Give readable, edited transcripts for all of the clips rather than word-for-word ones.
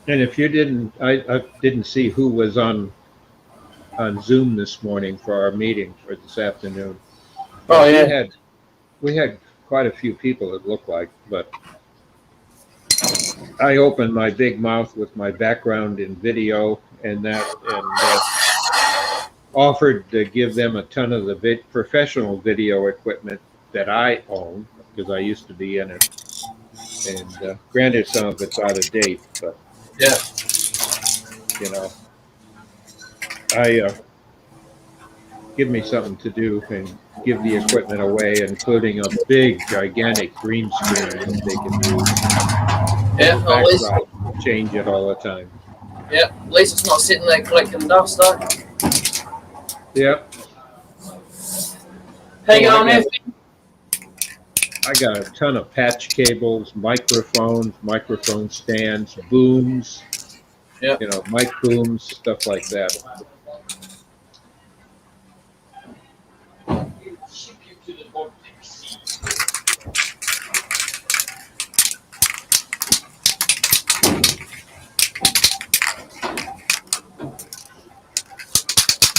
And if you didn't, I didn't see who was on Zoom this morning for our meeting for this afternoon. Oh But yeah. we had quite a few people. It looked like, but I opened my big mouth with my background in video and that, and offered to give them a ton of the professional video equipment that I own because I used to be in it. And granted, some of it's out of date, but Yeah. you know, I give me something to do and give the equipment away, including a big, gigantic green screen that they can use as Yeah. a Well, at least, backdrop. Change it all the time. yeah. At least it's not sitting there collecting dust, though. Yep. How you Oh, going there? I got a ton of patch cables, microphones, microphone stands, booms, Yeah. mic booms, stuff like that.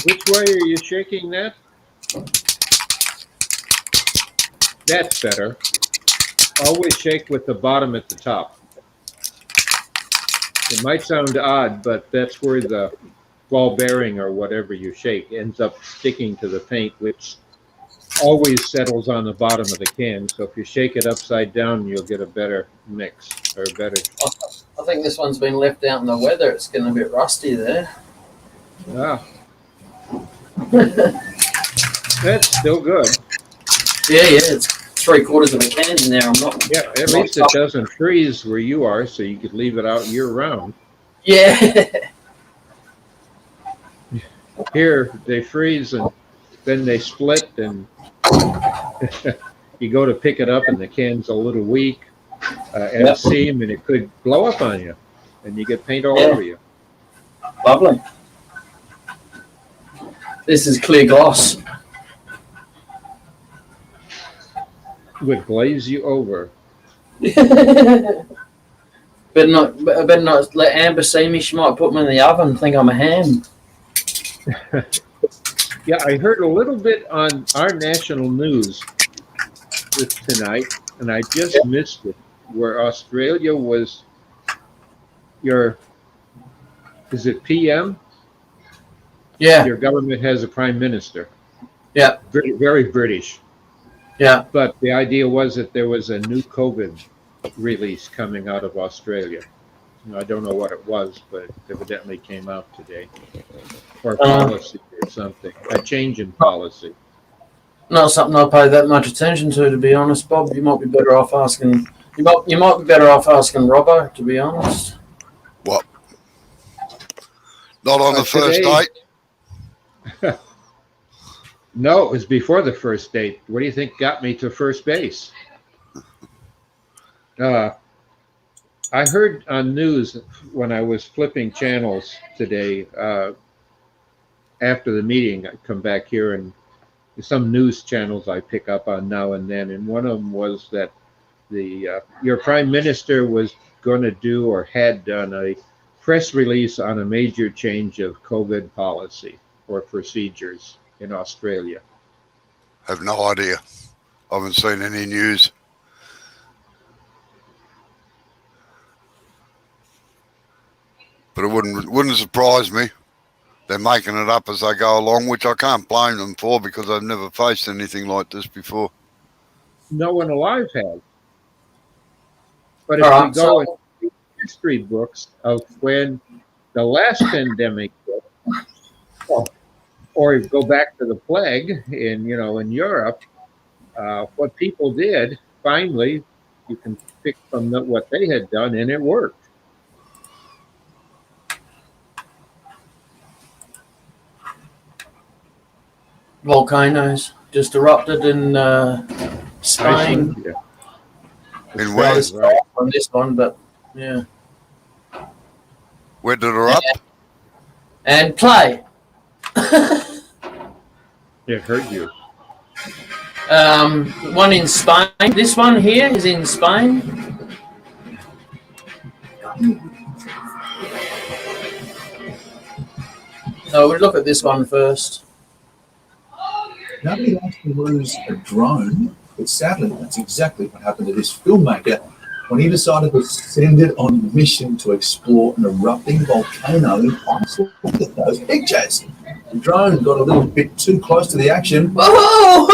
Which way are you shaking that? That's better. Always shake with the bottom at the top. It might sound odd, but that's where the ball bearing or whatever you shake ends up sticking to the paint, which always settles on the bottom of the can. So if you shake it upside down, you'll get a better mix or better. I think this one's been left out in the weather. It's getting a bit rusty there. Ah, that's still good. Yeah, yeah. It's 3/4 of a can in there. I'm not. Yeah, at least it doesn't freeze where you are, so you could leave it out year round. Yeah. Here, they freeze and then they split, and you go to pick it up, and the can's a little weak at a seam, and it could blow up on you, and you get paint all over you. Lovely. This is clear gloss. Would glaze you over. Better not let Amber see me. She might put me in the oven and think I'm a ham. Yeah, I heard a little bit on our national news tonight, and I just missed it, where Australia was is it PM? Yeah. Your government has a prime minister. Yeah. Very, very British. Yeah. But the idea was that there was a new COVID release coming out of Australia. I don't know what it was, but it evidently came out today. Or policy or something. A change in policy. Not something I pay that much attention to be honest, Bob. You might be better off asking. You might be better off asking Robbo, to be honest. What? Not on the first date? No, it was before the first date. What do you think got me to first base? I heard on news when I was flipping channels today, after the meeting, I come back here, and some news channels I pick up on now and then, and one of them was that your prime minister was going to do or had done a press release on a major change of COVID policy or procedures in Australia. Have no idea. I haven't seen any news. But it wouldn't surprise me. They're making it up as they go along, which I can't blame them for because I've never faced anything like this before. No one alive has. But if we go into history books of when the last pandemic hit, or go back to the plague in Europe, what people did, finally, you can pick from what they had done, and it worked. Volcanoes just erupted in Spain. Yeah. In where? Right. On this one, but yeah. Where did it erupt? And play. It hurt you. One in Spain. This one here is in Spain. So we'll look at this one first. Nobody likes to lose a drone, but sadly, that's exactly what happened to this filmmaker when he decided to send it on a mission to explore an erupting volcano in Iceland. Look at those pictures. The drone got a little bit too close to the action Whoa!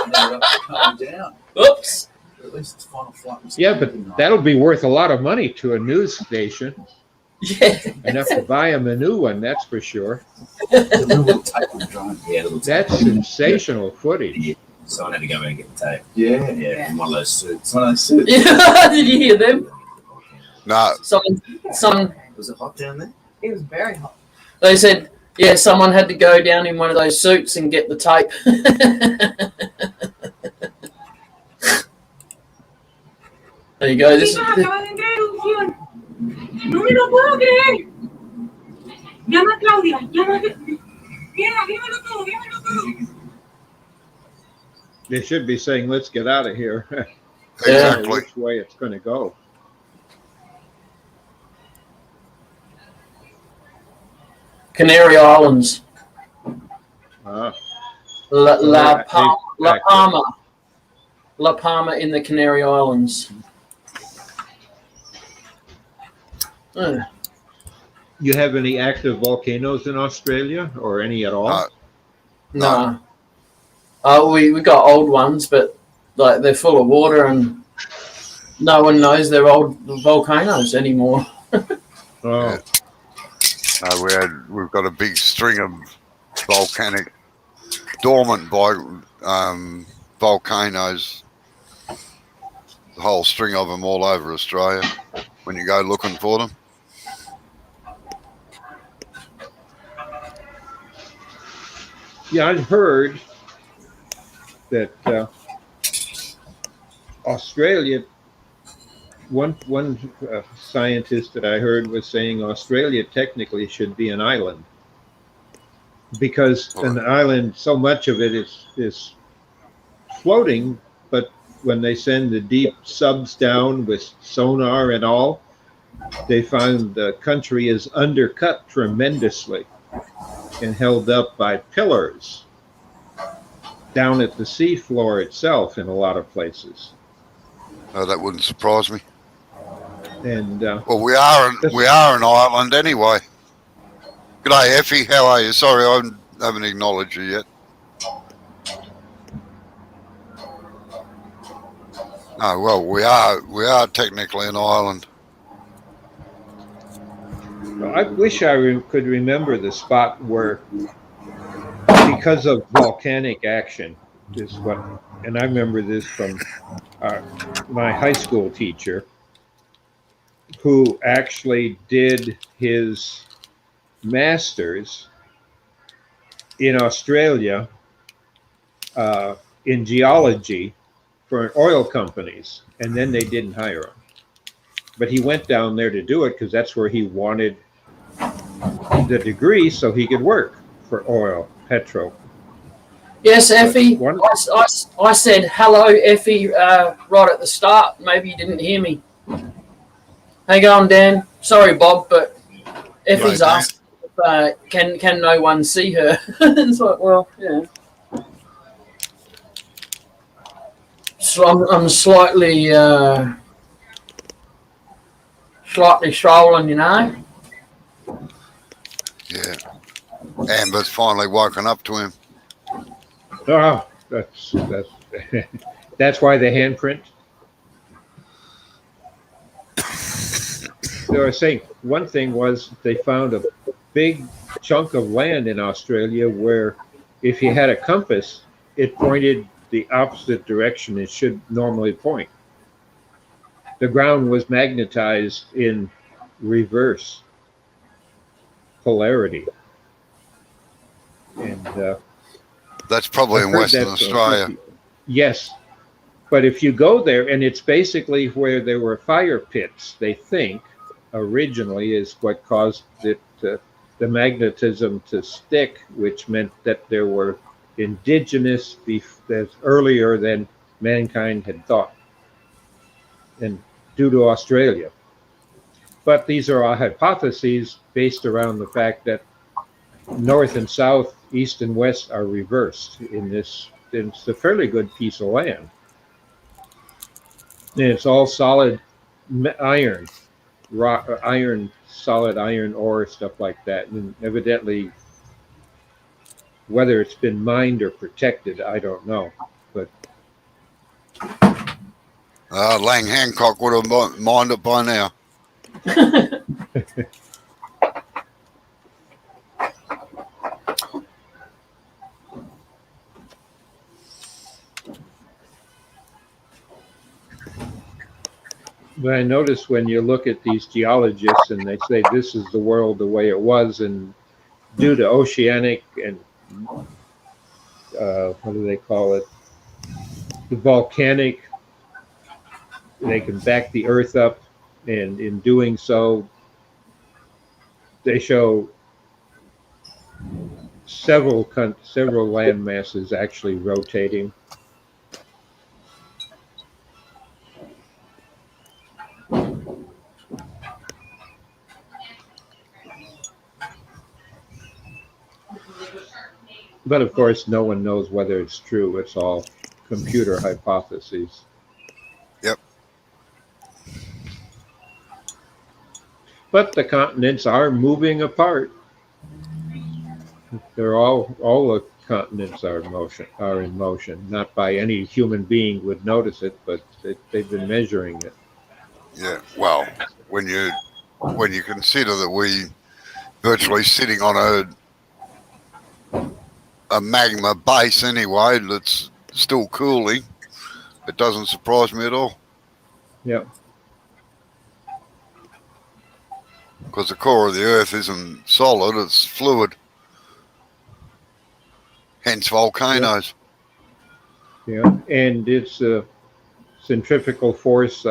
and ended up coming down. Oops. But at least its final flight was Yeah, but that'll be worth a lot of money to a news station. Yeah. Enough to buy him a new one, that's for sure. a little tape on the drone. Yeah, little tape. That's sensational footage. Someone had to go in and get the tape. Yeah, Yeah, from one of those suits. when I said Yeah. Did you hear them? No, Someone. Was it hot down there? It was very hot. They said, yeah, someone had to go down in one of those suits and get the tape. There you go. This is. Acaba de entrar erupción. No me lo puedo creer. Llama a Claudia. Llama a... Dímelo todo, dímelo todo. They should be saying, let's get out of here. exactly. Which way it's going to go. Canary Islands. Ah, La Right, Palma. La Palma in the Canary Islands. you have any active volcanoes in Australia or any at all? No. We got old ones, but like they're full of water and no one knows they're old volcanoes anymore. Oh, We've got a big string of volcanic, dormant volcanoes. The whole string of them all over Australia. When you go looking for them, yeah, I'd heard that Australia. One scientist that I heard was saying Australia technically should be an island because an island, so much of it is floating, but when they send the deep subs down with sonar and all, they find the country is undercut tremendously and held up by pillars down at the sea floor itself in a lot of places. that wouldn't surprise me. And Well, we are an island anyway. G'day, Effie. How are you? Sorry, I haven't acknowledged you yet. Oh well, we are technically an island. I wish I could remember the spot where, because of volcanic action, is what, and I remember this from my high school teacher, who actually did his master's in Australia in geology for oil companies, and then they didn't hire him. But he went down there to do it because that's where he wanted the degree so he could work for oil, petro. Yes, Effie. I said hello, Effie, right at the start. Maybe you didn't hear me. How you going, Dan? Sorry, Bob, but Effie's Right, asked if, can no one see her? It's like, well, yeah. So I'm slightly swollen, you know. Yeah. Amber's finally woken up to him. Oh, that's that's why the handprint. They were saying one thing was they found a big chunk of land in Australia where if you had a compass, it pointed the opposite direction it should normally point. The ground was magnetized in reverse polarity. And That's probably I've in heard Western that, Australia. yes. But if you go there, and it's basically where there were fire pits, they think, originally is what caused it, the magnetism to stick, which meant that there were indigenous that's earlier than mankind had thought, and due to Australia. But these are all hypotheses based around the fact that north and south, east and west are reversed in this. It's a fairly good piece of land. And it's all solid iron, rock, iron, solid iron ore, stuff like that. And evidently, whether it's been mined or protected, I don't know. But Lang Hancock would have mined it by now. But I notice when you look at these geologists and they say this is the world the way it was, and due to oceanic and what do they call it? The volcanic, they can back the earth up, and in doing so, they show several land masses actually rotating. But of course, no one knows whether it's true. It's all computer hypotheses. Yep. But the continents are moving apart. They're all the continents are in motion. Not by any human being would notice it, but they've been measuring it. Yeah. Well, when you consider that we virtually sitting on a magma base anyway that's still cooling, it doesn't surprise me at all. Yeah. Because the core of the earth isn't solid, it's fluid. Hence volcanoes. Yeah. And it's a centrifugal force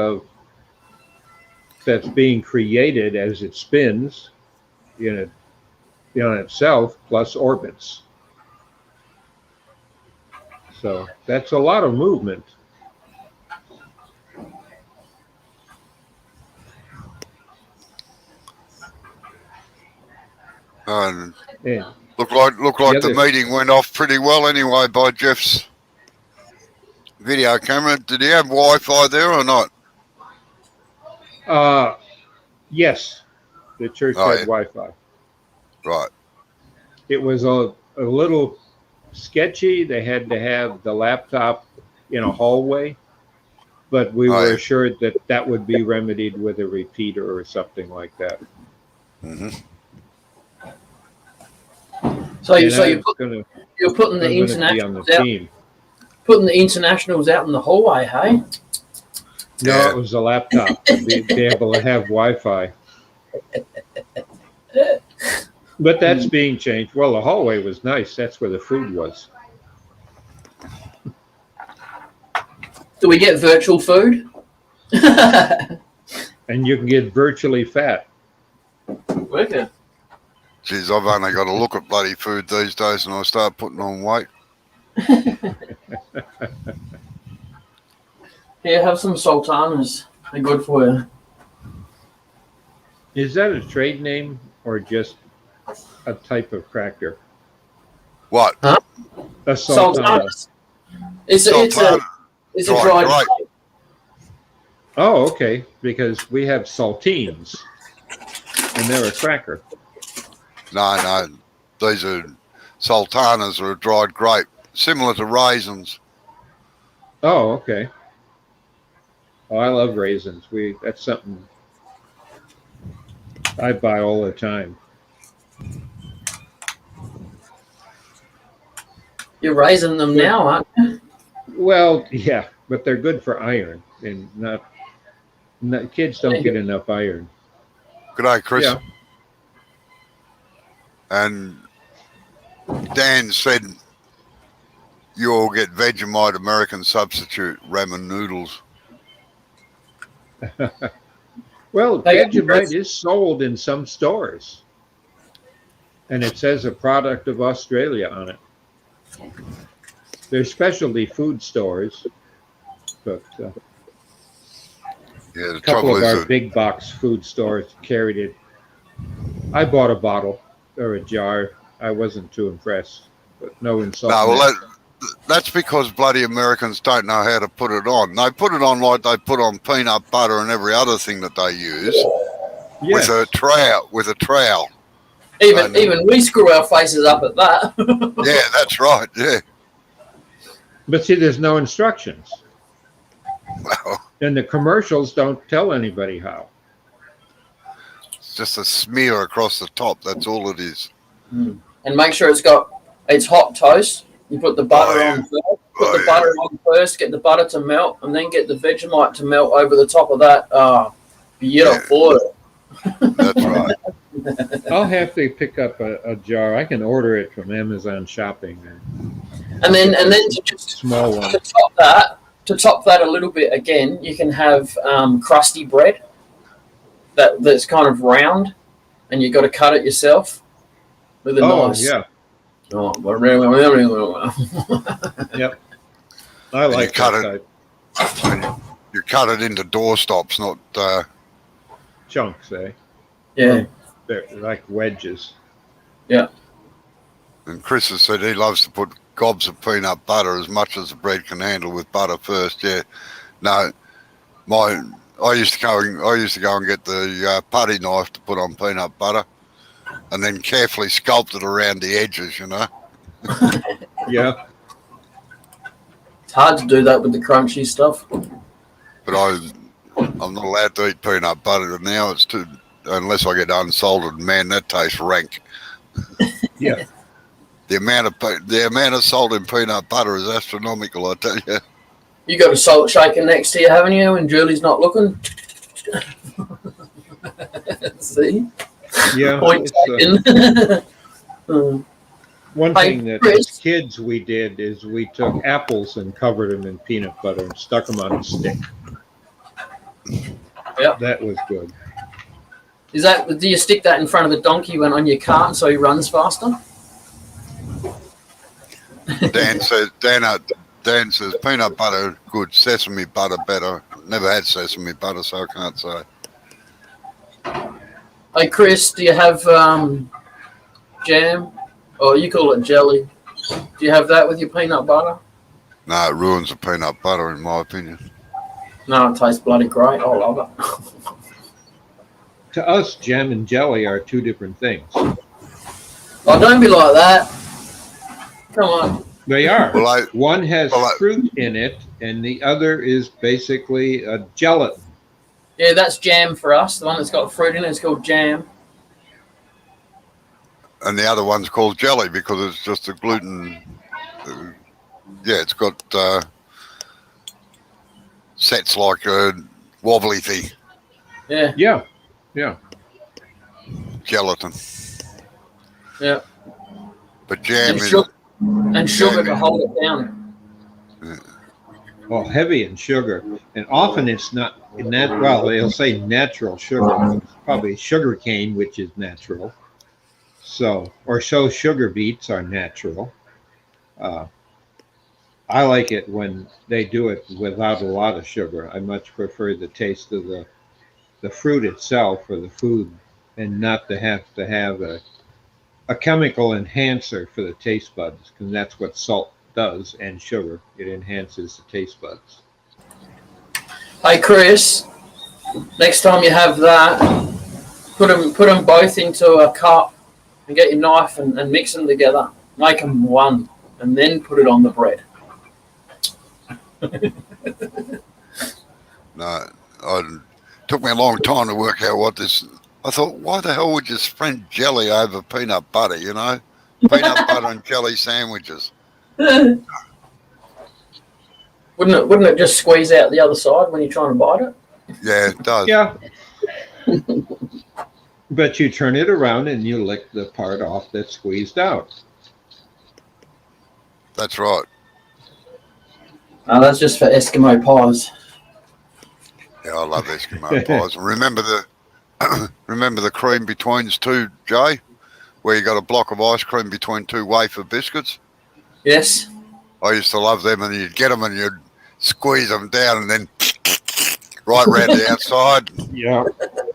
that's being created as it spins in itself, plus orbits. So that's a lot of movement. And Yeah. look like the meeting went off pretty well anyway by Jeff's video camera. Did he have Wi-Fi there or not? Yes, the church had Wi-Fi. Right. It was a little sketchy. They had to have the laptop in a hallway, but we were assured that would be remedied with a repeater or something like that. Mm-hmm. So you're putting the internationals out. Putting the internationals out in the hallway, hey? No, it was a laptop to be able to have Wi-Fi. But that's being changed. Well, the hallway was nice. That's where the food was. Do we get virtual food? And you can get virtually fat. Okay. Geez, I've only got to look at bloody food these days and I start putting on weight. Yeah, have some sultanas. They're good for you. Is that a trade name or just a type of cracker? What? Huh? A sultana. It's a dried grape. Oh, okay. Because we have saltines, and they're a cracker. No. These are sultanas, are a dried grape, similar to raisins. Oh, okay. Oh, I love raisins. That's something I buy all the time. You're raising them now, aren't you? Well, yeah, but they're good for iron, and not kids don't get enough iron. G'day, Chris. Yeah. And Dan said you'll get Vegemite American substitute ramen noodles. Well, Vegemite is sold in some stores, and it says a product of Australia on it. They're specialty food stores, but Yeah, the A couple trouble of is our that, big box food stores carried it. I bought a bottle or a jar. I wasn't too impressed, but no insult. no, meant. well, that's because bloody Americans don't know how to put it on. They put it on like they put on peanut butter and every other thing that they use Yes. with a trowel. With a trowel. Even we screw our faces up at that. Yeah, that's right. Yeah. But see, there's no instructions. Well, And the commercials don't tell anybody how. it's just a smear across the top. That's all it is. And make sure it's hot toast. You put the butter on first. Put the butter on first, get the butter to melt, and then get the Vegemite to melt over the top of that. Beautiful. That's right. I'll have to pick up a jar. I can order it from Amazon Shopping. And then to just Small one. to top that a little bit again, you can have crusty bread that's kind of round, and you've got to cut it yourself with a nice. Yeah. Oh, Yep. I like cut that type. You cut it into doorstops, not Chunks, eh? yeah. They're like wedges. And Chris has said he loves to put gobs of peanut butter as much as the bread can handle with butter first. Yeah, no, I used to go and get the putty knife to put on peanut butter, and then carefully sculpt it around the edges. You know. Yeah. It's hard to do that with the crunchy stuff. But I'm not allowed to eat peanut butter now. It's too unless I get unsalted. Man, that tastes rank. Yeah. The amount of salt in peanut butter is astronomical, I tell you. You got a salt shaker next to you, haven't you? When Julie's not looking. See? Yeah. Point It's, taken. one Hi, thing that Chris. as kids we did is we took apples and covered them in peanut butter and stuck them on a stick. Yep. That was good. Do you stick that in front of the donkey when on your cart so he runs faster? Dan says peanut butter good, sesame butter better. Never had sesame butter, so I can't say. Hey Chris, do you have jam? Or you call it jelly? Do you have that with your peanut butter? No, it ruins the peanut butter in my opinion. No, it tastes bloody great. I love it. To us, jam and jelly are two different things. Oh, don't be like that. Come on. They are. Well, One has well, I- fruit in it, and the other is basically a gelatin. Yeah, that's jam for us. The one that's got fruit in it is called jam. and the other one's called jelly because it's just a gluten. Yeah, it's got sets like a wobbly thing, Yeah, Yeah. Yeah. gelatin. yeah. But jam And is sugar, and sugar Jam to is- hold it down. Well, heavy in sugar. And often it's not well, they'll say natural sugar. But it's probably sugar cane, which is natural. So sugar beets are natural. I like it when they do it without a lot of sugar. I much prefer the taste of the fruit itself or the food, and not to have a chemical enhancer for the taste buds, because that's what salt does, and sugar. It enhances the taste buds. Hey Chris, next time you have that, put them both into a cup and get your knife and mix them together. Make them one, and then put it on the bread. no. It took me a long time to work out what this. I thought, why the hell would you spread jelly over peanut butter? You know, peanut butter and jelly sandwiches. Wouldn't it just squeeze out the other side when you're trying to bite it? Yeah, it does. Yeah. But you turn it around and you lick the part off that's squeezed out. That's right. Oh, that's just for Eskimo pies. Yeah, I love Eskimo pies. And remember the cream betweens too, Jay, where you got a block of ice cream between two wafer biscuits. Yes. I used to love them, and you'd get them and you'd squeeze them down, and then right round the outside. Yeah,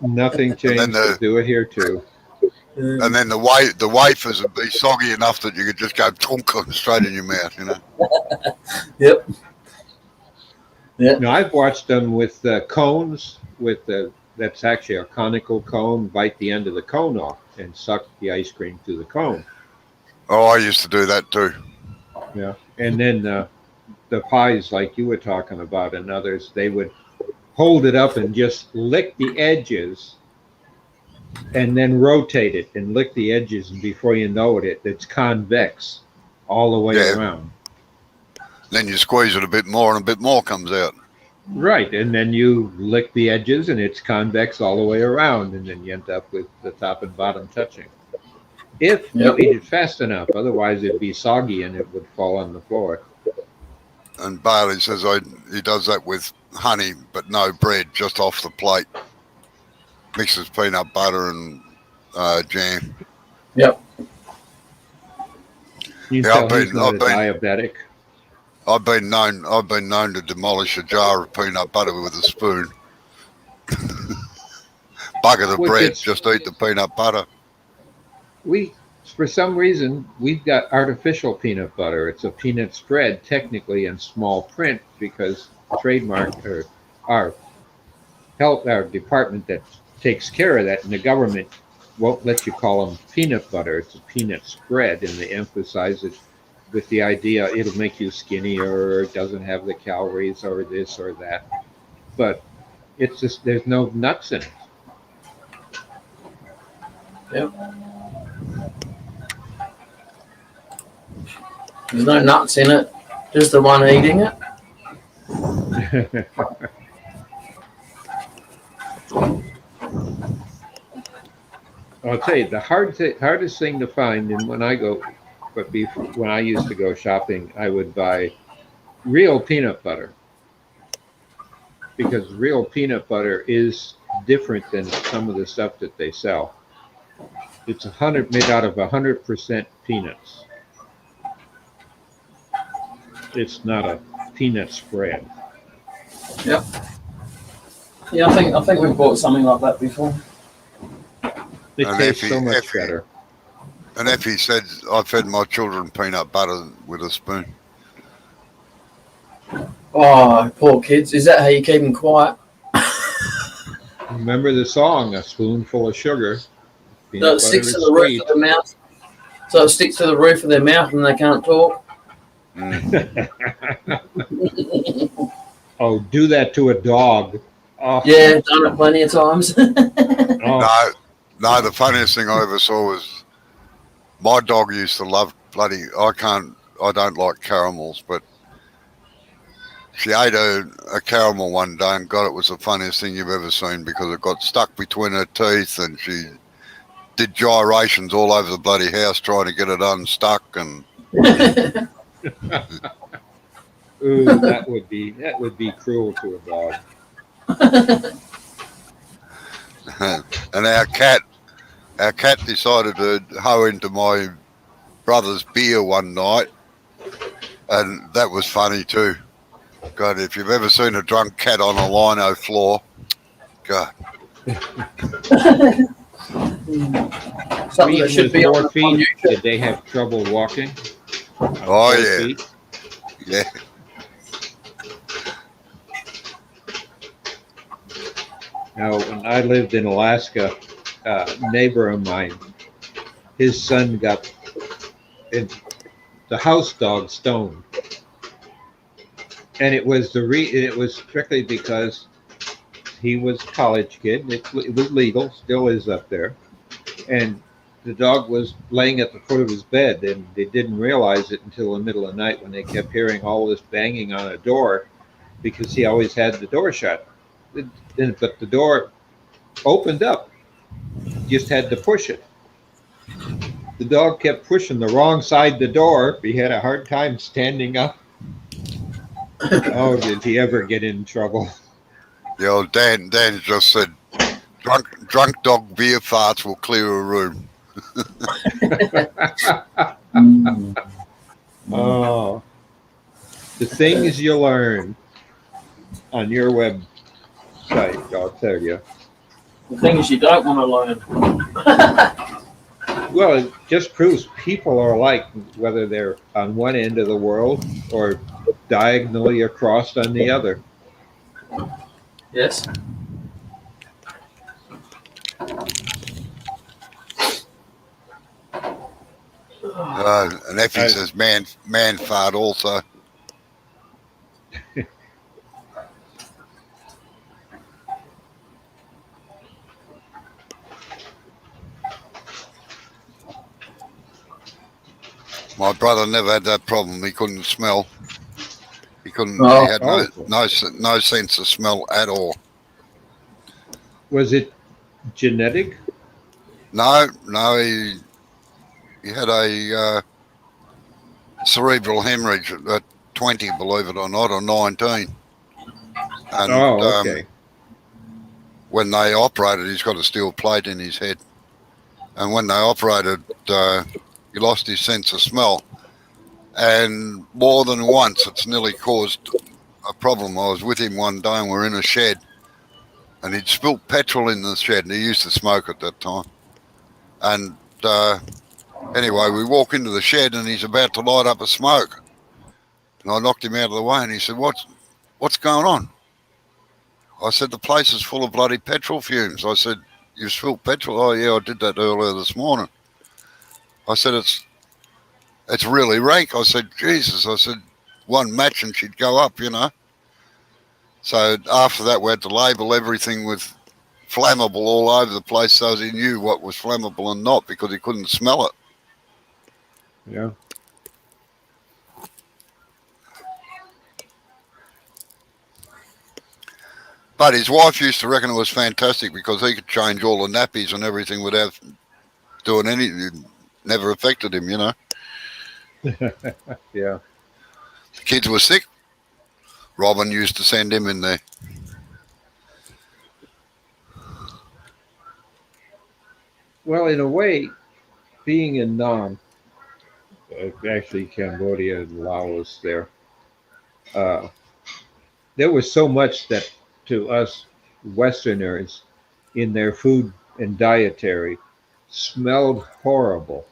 nothing changed. the- Do it here too. And then the wafers would be soggy enough that you could just go tonk straight in your mouth, you know. Yep. Now I've watched them with cones. That's actually a conical cone. Bite the end of the cone off and suck the ice cream through the cone. Oh, I used to do that too. Yeah, and then the pies, like you were talking about, and others, they would hold it up and just lick the edges, and then rotate it and lick the edges, and before you know it, it's convex all the way Yeah. around. Then you squeeze it a bit more and a bit more comes out. Right, and then you lick the edges, and it's convex all the way around, and then you end up with the top and bottom touching. If you eat it fast enough, otherwise it'd be soggy and it would fall on the floor. And Bailey says he does that with honey, but no bread, just off the plate. Mixes peanut butter and jam. Yep. You Yeah, tell I've been- he's not I've been- a diabetic. I've been known to demolish a jar of peanut butter with a spoon. Bucket of Well, bread, it's- just eat the peanut butter. For some reason, we've got artificial peanut butter. It's a peanut spread, technically in small print, because trademark or our department that takes care of that, and the government won't let you call them peanut butter. It's a peanut spread, and they emphasize it with the idea it'll make you skinnier, or it doesn't have the calories, or this or that. But it's just there's no nuts in it. Yep. There's no nuts in it, just the one eating it. I'll tell you the hardest thing to find, and when I used to go shopping, I would buy real peanut butter, because real peanut butter is different than some of the stuff that they sell. It's made out of 100% peanuts. It's not a peanut spread. Yep. Yeah, I think we've bought something like that before. It And tastes Effie- so much Effie- better. And Effie said, I fed my children peanut butter with a spoon. Oh, poor kids. Is that how you keep them quiet? Remember the song, "A Spoonful of Sugar." So Peanut it sticks butter to is the roof sweet. of the mouth. So it sticks to the roof of their mouth and they can't talk. Oh, do that to a dog. Oh, Yeah, done it plenty of times. oh, No, the funniest thing I ever saw was my dog used to love I don't like caramels, but she ate a caramel one day, and God, it was the funniest thing you've ever seen, because it got stuck between her teeth and she did gyrations all over the bloody house trying to get it unstuck. And ooh, that would be cruel to a dog. and our cat decided to hoe into my brother's beer one night, and that was funny too. God, if you've ever seen a drunk cat on a lino floor, God. Something that should be on morphine. YouTube. Did they have trouble walking? On Oh, 4 yeah. feet? Yeah. Now, when I lived in Alaska, a neighbor of mine, his son got the house dog stoned, and it was strictly because he was a college kid. It was legal, still is up there, and the dog was laying at the foot of his bed, and they didn't realize it until the middle of the night when they kept hearing all this banging on a door, because he always had the door shut. But the door opened up. Just had to push it. The dog kept pushing the wrong side of the door. He had a hard time standing up. Oh, did he ever get in trouble? The old Dan just said, drunk dog beer farts will clear a room. Oh, the things you learn on your web insight, I'll tell you. The thing is, you don't want to learn. Well, it just proves people are alike, whether they're on one end of the world or diagonally across on the other. Yes. And Effie says man fart also. My brother never had that problem. He couldn't smell. He couldn't. He had no sense of smell at all. Was it genetic? No. He had a cerebral hemorrhage at 20, believe it or not, or 19. And okay. When they operated, he's got a steel plate in his head. And when they operated, he lost his sense of smell. And more than once, it's nearly caused a problem. I was with him one day and we're in a shed. And he'd spilt petrol in the shed. And he used to smoke at that time. And anyway, we walk into the shed and he's about to light up a smoke. And I knocked him out of the way and he said, what's going on? I said, the place is full of bloody petrol fumes. I said, you spilled petrol? Oh, yeah, I did that earlier this morning. I said, it's really rank. I said, Jesus. I said, one match and she'd go up, you know. So after that, we had to label everything with flammable all over the place so he knew what was flammable and not, because he couldn't smell it. Yeah. But his wife used to reckon it was fantastic because he could change all the nappies and everything without doing anything. It never affected him, you know. Yeah. Kids were sick. Robin used to send him in there. Well, in a way, being in Nam, actually Cambodia and Laos there was so much that to us Westerners in their food and dietary smelled horrible.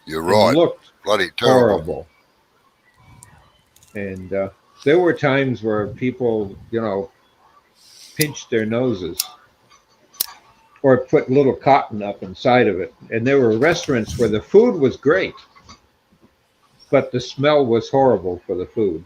You're right. Looked bloody terrible. horrible. And there were times where people, pinched their noses or put little cotton up inside of it. And there were restaurants where the food was great, but the smell was horrible for the food.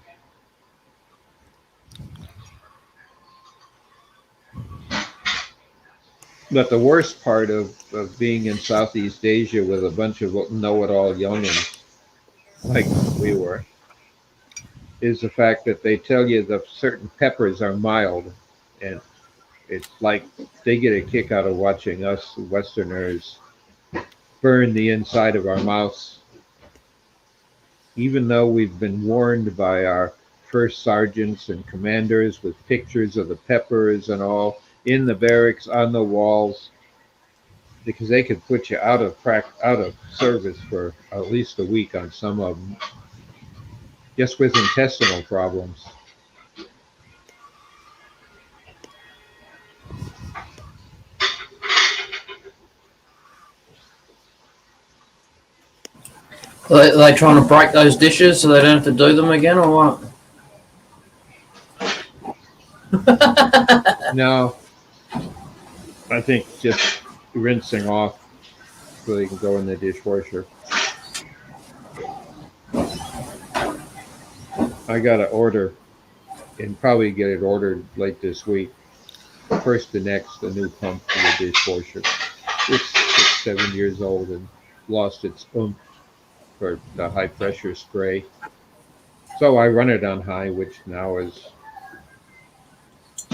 But the worst part of being in Southeast Asia with a bunch of know-it-all youngins, like we were, is the fact that they tell you that certain peppers are mild, and it's like they get a kick out of watching us Westerners burn the inside of our mouths, even though we've been warned by our first sergeants and commanders with pictures of the peppers and all in the barracks on the walls, because they could put you out of service for at least a week on some of them, just with intestinal problems. Are they trying to break those dishes so they don't have to do them again, or what? No, I think just rinsing off so they can go in the dishwasher. I got to order and probably get it ordered late this week. First to next, a new pump for the dishwasher. It's 7 years old and lost its oomph for the high pressure spray. So I run it on high, which now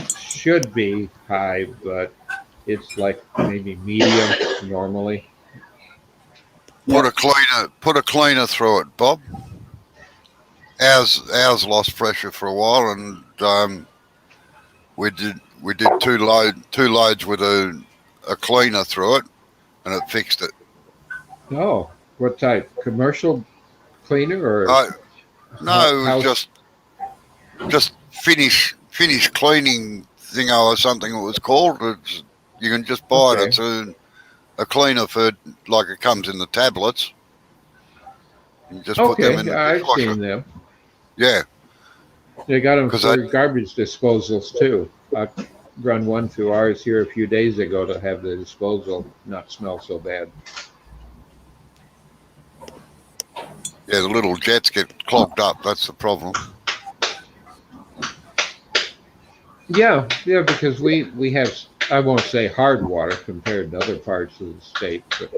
should be high, but it's like maybe medium normally. Put a cleaner through it, Bob. Ours lost pressure for a while, and we did two loads with a cleaner through it, and it fixed it. Oh, what type? Commercial cleaner or? No, it was just finish cleaning Thingo or something it was called. You can just buy Okay. it. It's a cleaner for, like it comes in the tablets. You just put them Okay, in the yeah, I've dishwasher. seen them. Yeah, They got them 'Cause for I- garbage disposals too. I run one through ours here a few days ago to have the disposal not smell so bad. yeah, the little jets get clogged up. That's the problem. Yeah, yeah, because we have, I won't say hard water compared to other parts of the state, but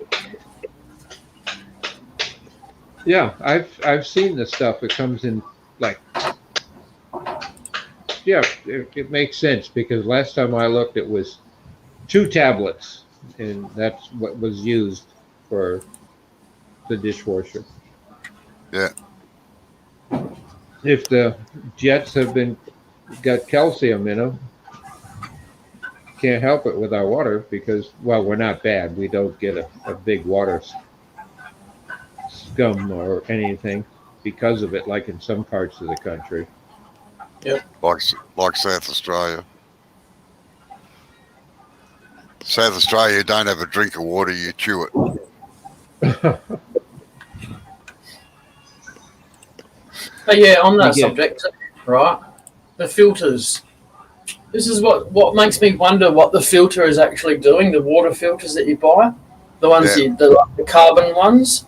yeah, I've seen the stuff. It comes in like, yeah, it makes sense because last time I looked, it was 2 tablets, and that's what was used for the dishwasher. Yeah. If the jets have got calcium in them, can't help it with our water because, well, we're not bad. We don't get a big water scum or anything because of it, like in some parts of the country. Like South Australia. South Australia, you don't have a drink of water, you chew it. But yeah, on that You get- subject, right? The filters. This is what makes me wonder what the filter is actually doing. The water filters that you buy, the ones Yeah. the carbon ones.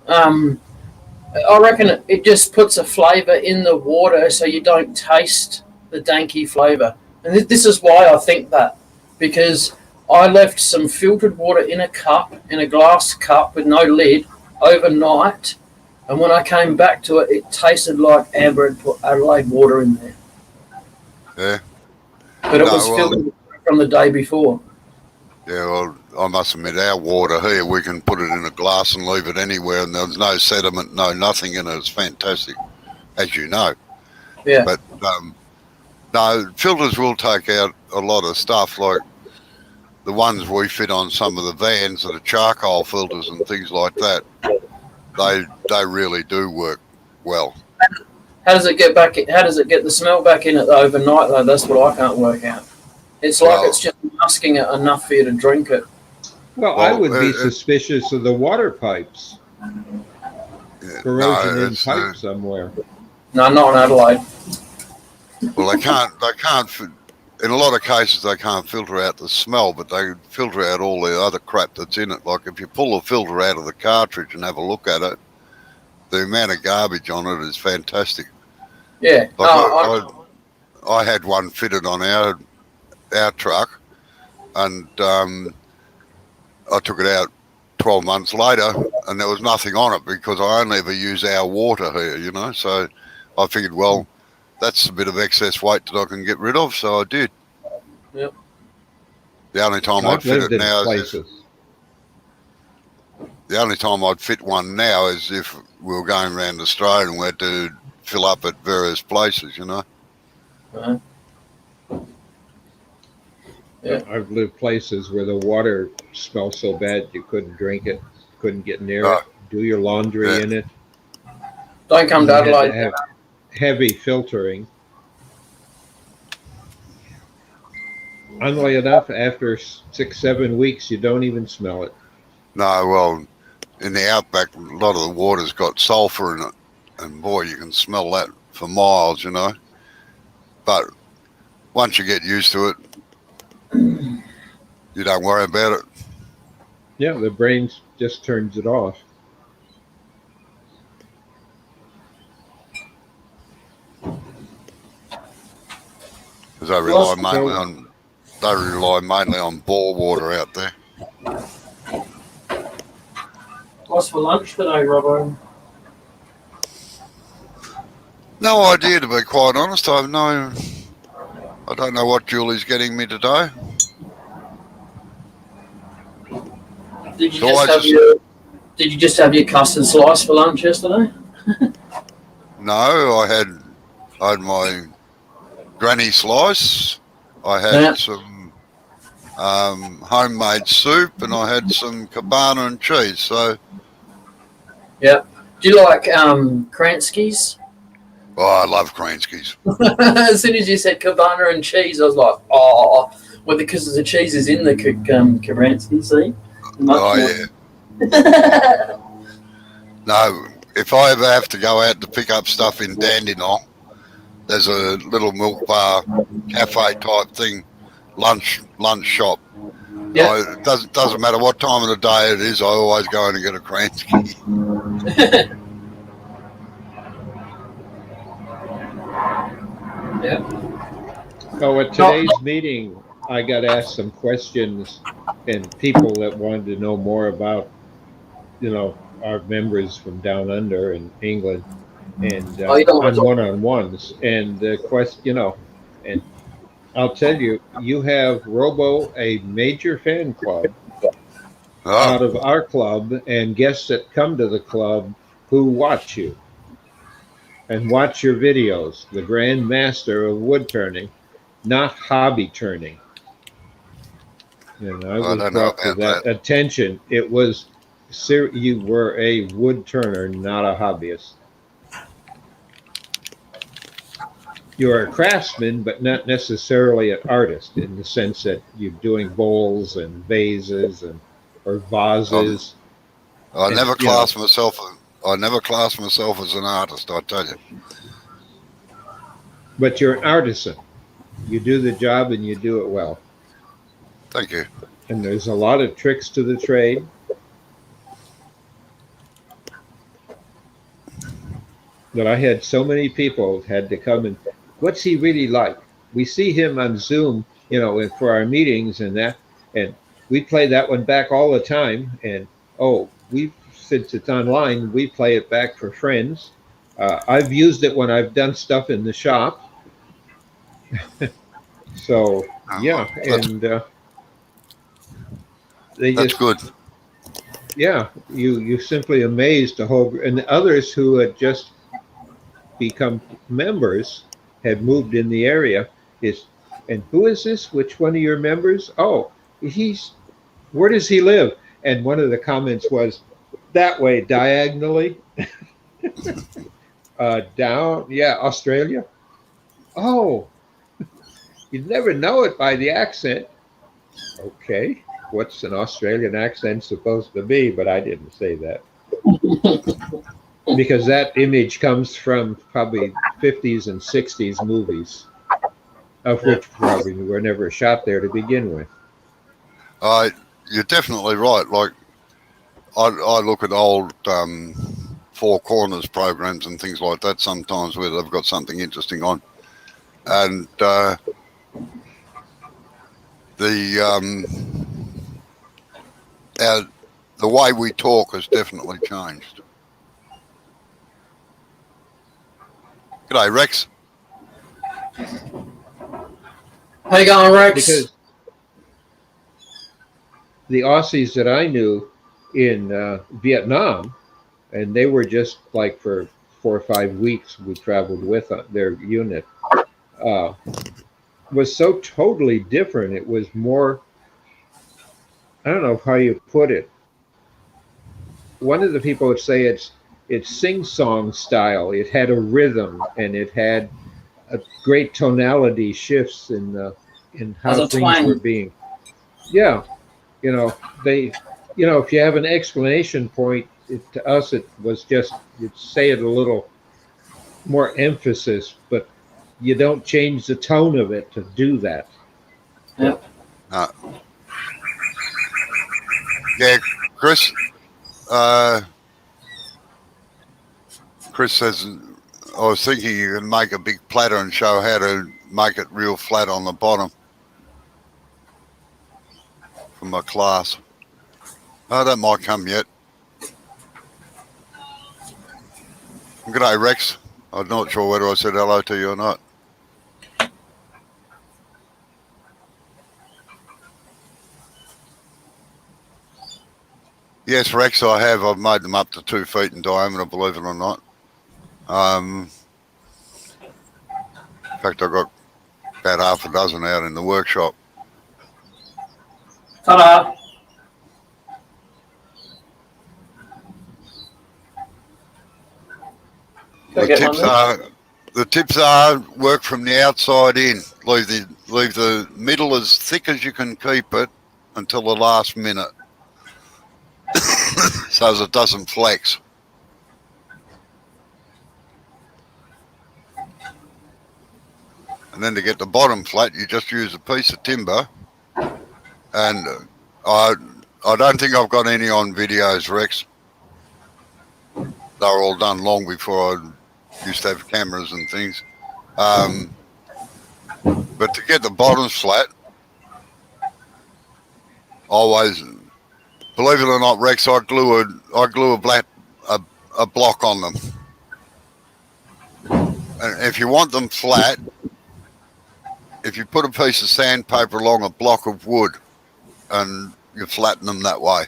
I reckon it just puts a flavour in the water so you don't taste the danky flavour. And this is why I think that, because I left some filtered water in a glass cup with no lid overnight, and when I came back to it, it tasted like Amber had put Adelaide water in there. Yeah. But it No, was well- filtered from the day before. Yeah, well, I must admit, our water here, we can put it in a glass and leave it anywhere, and there's no sediment, no nothing in it. It's fantastic, as you know. Yeah. But no, filters will take out a lot of stuff, like the ones we fit on some of the vans that are charcoal filters and things like that. They really do work well. How does it get back? How does it get the smell back in it overnight though? That's what I can't work out. It's like Well- it's just masking it enough for you to drink it. Well, I Well, would be suspicious of the water pipes, Yeah, corrosion in it's, pipe somewhere. No, not in Adelaide. well, they can't, in a lot of cases, they can't filter out the smell, but they filter out all the other crap that's in it. Like if you pull the filter out of the cartridge and have a look at it, the amount of garbage on it is fantastic. Yeah. Like I had one fitted on our truck, and I took it out 12 months later, and there was nothing on it because I only ever use our water here, you know. So I figured, well, that's a bit of excess weight that I can get rid of, so I did. Yep. The only time I'd I've fit lived it in now is places. the only time I'd fit one now is if we were going around Australia and we had to fill up at various places, you know. Right. Yeah. I've lived places where the water smells so bad you couldn't drink it, couldn't get near Right. it, do your laundry Yeah. in it. Don't come to You had to Adelaide. have heavy filtering. Funnily enough, after 6-7 weeks, you don't even smell it. No, well, in the outback, a lot of the water's got sulphur in it, and boy, you can smell that for miles, you know. But once you get used to it, you don't worry about it. Yeah, the brain just turns it off. Because they rely mainly on bore water out there. What's for lunch today, Robbo? No idea, to be quite honest. I don't know what Julie's getting me today. Did you So just I have just- your Did you just have your custard slice for lunch yesterday? No, I had my granny slice. I had Yeah. some homemade soup, and I had some cabana and cheese. So Do you like Kranskis? Oh, I love Kranskis. As soon as you said cabana and cheese, I was like, oh, well, because the cheese is in the Karansky, see? Yeah. No, if I ever have to go out to pick up stuff in Dandenong, there's a little milk bar, cafe type thing, lunch shop. Yeah. It doesn't matter what time of the day it is, I always go in and get a Kransky. Yeah. So at today's meeting, I got asked some questions and people that wanted to know more about, our members from down under in England and on one-on-ones. And the question, and I'll tell you, you have Robo, a major fan club out of our club, and guests that come to the club who watch you and watch your videos, the Grand Master of wood turning, not hobby turning. And I was brought to that attention. It was, you were a wood turner, not a hobbyist. You're a craftsman, but not necessarily an artist in the sense that you're doing bowls and vases or vases. I never class myself as an artist, I tell you. But you're an artisan. You do the job and you do it well. Thank you. And there's a lot of tricks to the trade. But I had so many people had to come and, what's he really like? We see him on Zoom, for our meetings and that, and we play that one back all the time. And since it's online, we play it back for friends. I've used it when I've done stuff in the shop. So yeah, and that's good. Yeah, you simply amazed the whole, and the others who had just become members had moved in the area. And who is this? Which one of your members? Oh, where does he live? And one of the comments was, that way, diagonally. Down, Australia. Oh, you'd never know it by the accent. Okay, what's an Australian accent supposed to be? But I didn't say that. Because that image comes from probably 50s and 60s movies, of which probably were never shot there to begin with. You're definitely right. Like, I look at old Four Corners programs and things like that sometimes where they've got something interesting on. And the way we talk has definitely changed. G'day, Rex. How you going, Rex? Because the Aussies that I knew in Vietnam, and they were just like for 4 or 5 weeks, we traveled with their unit, was so totally different. It was more, I don't know how you put it. One of the people would say it's sing-song style. It had a rhythm and it had a great tonality shifts in how things were being. Yeah, if you have an explanation point, to us it was just, you'd say it a little more emphasis, but you don't change the tone of it to do that. Yeah. Yeah, Chris. Chris says, I was thinking you can make a big platter and show how to make it real flat on the bottom for my class. Oh, that might come yet. G'day, Rex. I'm not sure whether I said hello to you or not. Yes, Rex, I have. I've made them up to 2 feet in diameter, believe it or not. In fact, I've got about half a dozen out in the workshop. Ta-da! The the tips are work from the outside in. Leave the middle as thick as you can keep it until the last minute, so as it doesn't flex. And then to get the bottom flat, you just use a piece of timber. And I don't think I've got any on videos, Rex. They were all done long before I used to have cameras and things. But to get the bottoms flat, always, believe it or not, Rex, I glue a block on them. And if you want them flat, if you put a piece of sandpaper along a block of wood and you flatten them that way.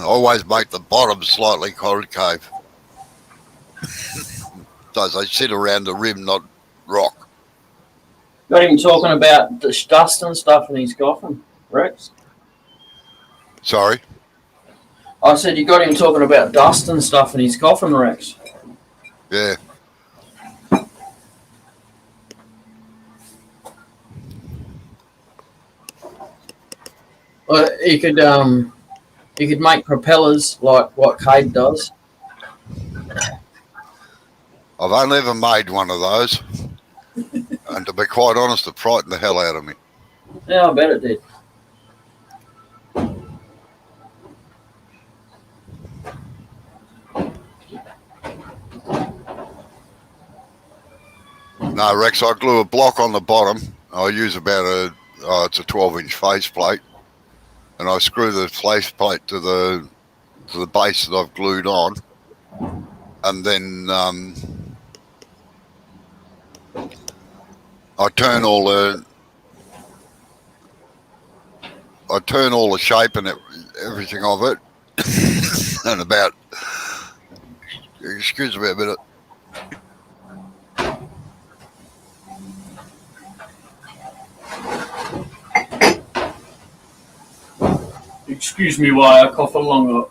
Always make the bottom slightly concave. So they sit around the rim, not rock. Got him talking about the dust and stuff in his coffin, Rex. Sorry? I said you got him talking about dust and stuff in his coffin, Rex. Yeah. Well, you could make propellers like what Cade does. I've only ever made one of those. And to be quite honest, it frightened the hell out of me. Yeah, I bet it did. No, Rex, I glue a block on the bottom. I use about it's a 12-inch faceplate. And I screw the faceplate to the base that I've glued on. And then I turn all the shape and everything of it. And about, excuse me a minute. Excuse me while I cough along.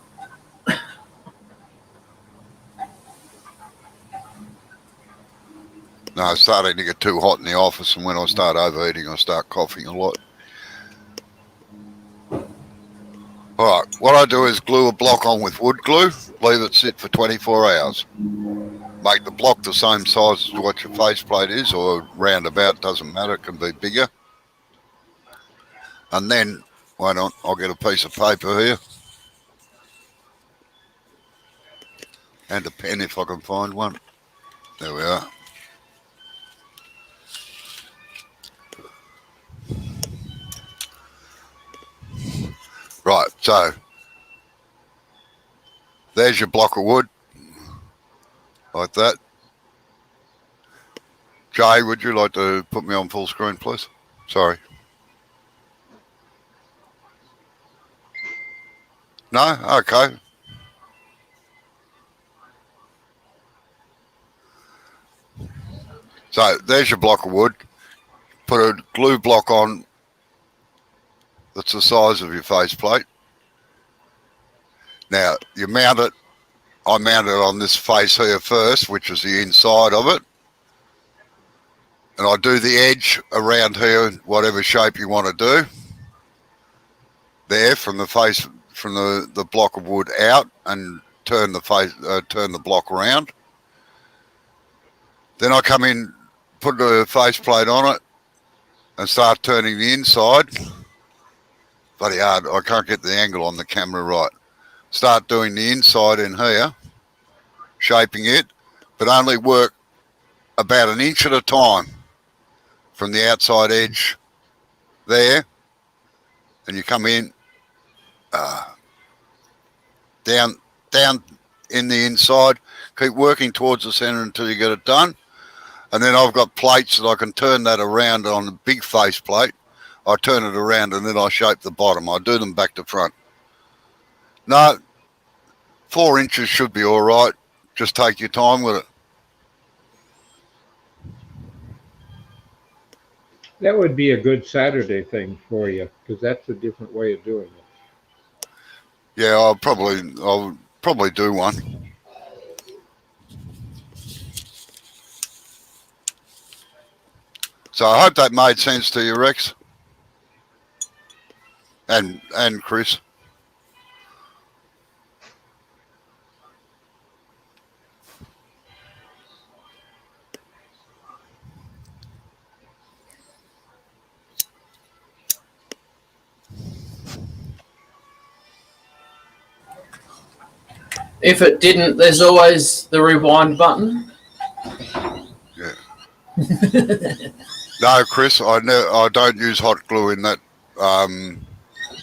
No, it's starting to get too hot in the office, and when I start overeating, I start coughing a lot. All right, what I do is glue a block on with wood glue, leave it sit for 24 hours. Make the block the same size as what your faceplate is, or roundabout, doesn't matter, it can be bigger. And then, why not, I'll get a piece of paper here. And a pen if I can find one. There we are. Right, so there's your block of wood, like that. Jay, would you like to put me on full screen, please? Sorry. No? Okay. So there's your block of wood. Put a glue block on that's the size of your faceplate. Now, you mount it. I mount it on this face here first, which is the inside of it. And I do the edge around here, whatever shape you want to do. There, from the face, from the block of wood out, and turn the block around. Then I come in, put the faceplate on it, and start turning the inside. Bloody hard, I can't get the angle on the camera right. Start doing the inside in here, shaping it, but only work about an inch at a time from the outside edge there, and you come in down in the inside, keep working towards the center until you get it done. And then I've got plates that I can turn that around on the big face plate. I turn it around and then I shape the bottom. I do them back to front. No, 4 inches should be all right. Just take your time with it. That would be a good Saturday thing for you, because that's a different way of doing it. Yeah, I'll probably do one. So I hope that made sense to you, Rex, and Chris. If it didn't, there's always the rewind button. No, Chris, I don't use hot glue in that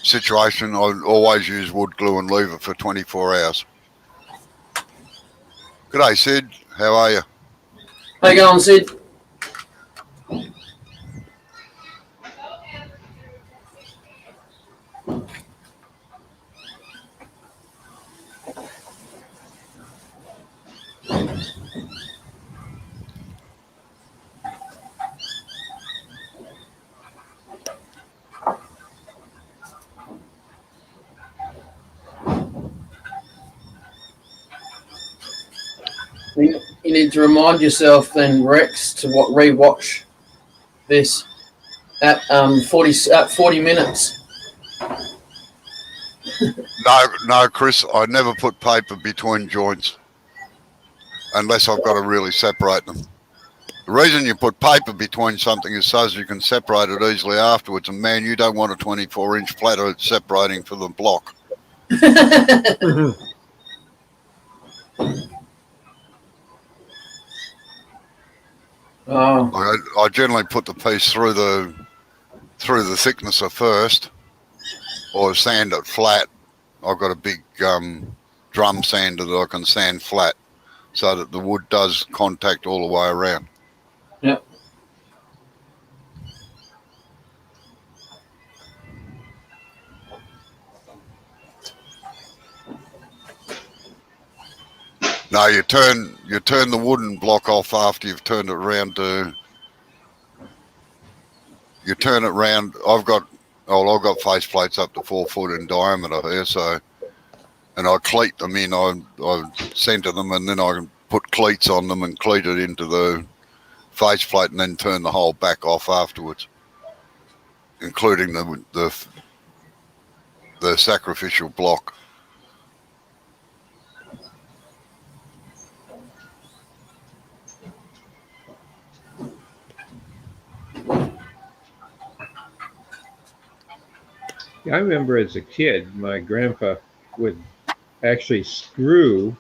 situation. I always use wood glue and leave it for 24 hours. G'day, Sid. How are you? How you going, Sid? You need to remind yourself then, Rex, to rewatch this at 40 minutes. No, Chris, I never put paper between joints unless I've got to really separate them. The reason you put paper between something is so as you can separate it easily afterwards. And man, you don't want a 24-inch platter separating for the block. Oh, I generally put the piece through the thicknesser first, or sand it flat. I've got a big drum sander that I can sand flat, so that the wood does contact all the way around. yep. No, you turn the wooden block off after you've turned it around to. You turn it round. I've got face plates up to 4 foot in diameter here, so, and I cleat them in. I centre them, and then I can put cleats on them and cleat it into the face plate, and then turn the whole back off afterwards, including the sacrificial block. I remember as a kid, my grandpa would actually screw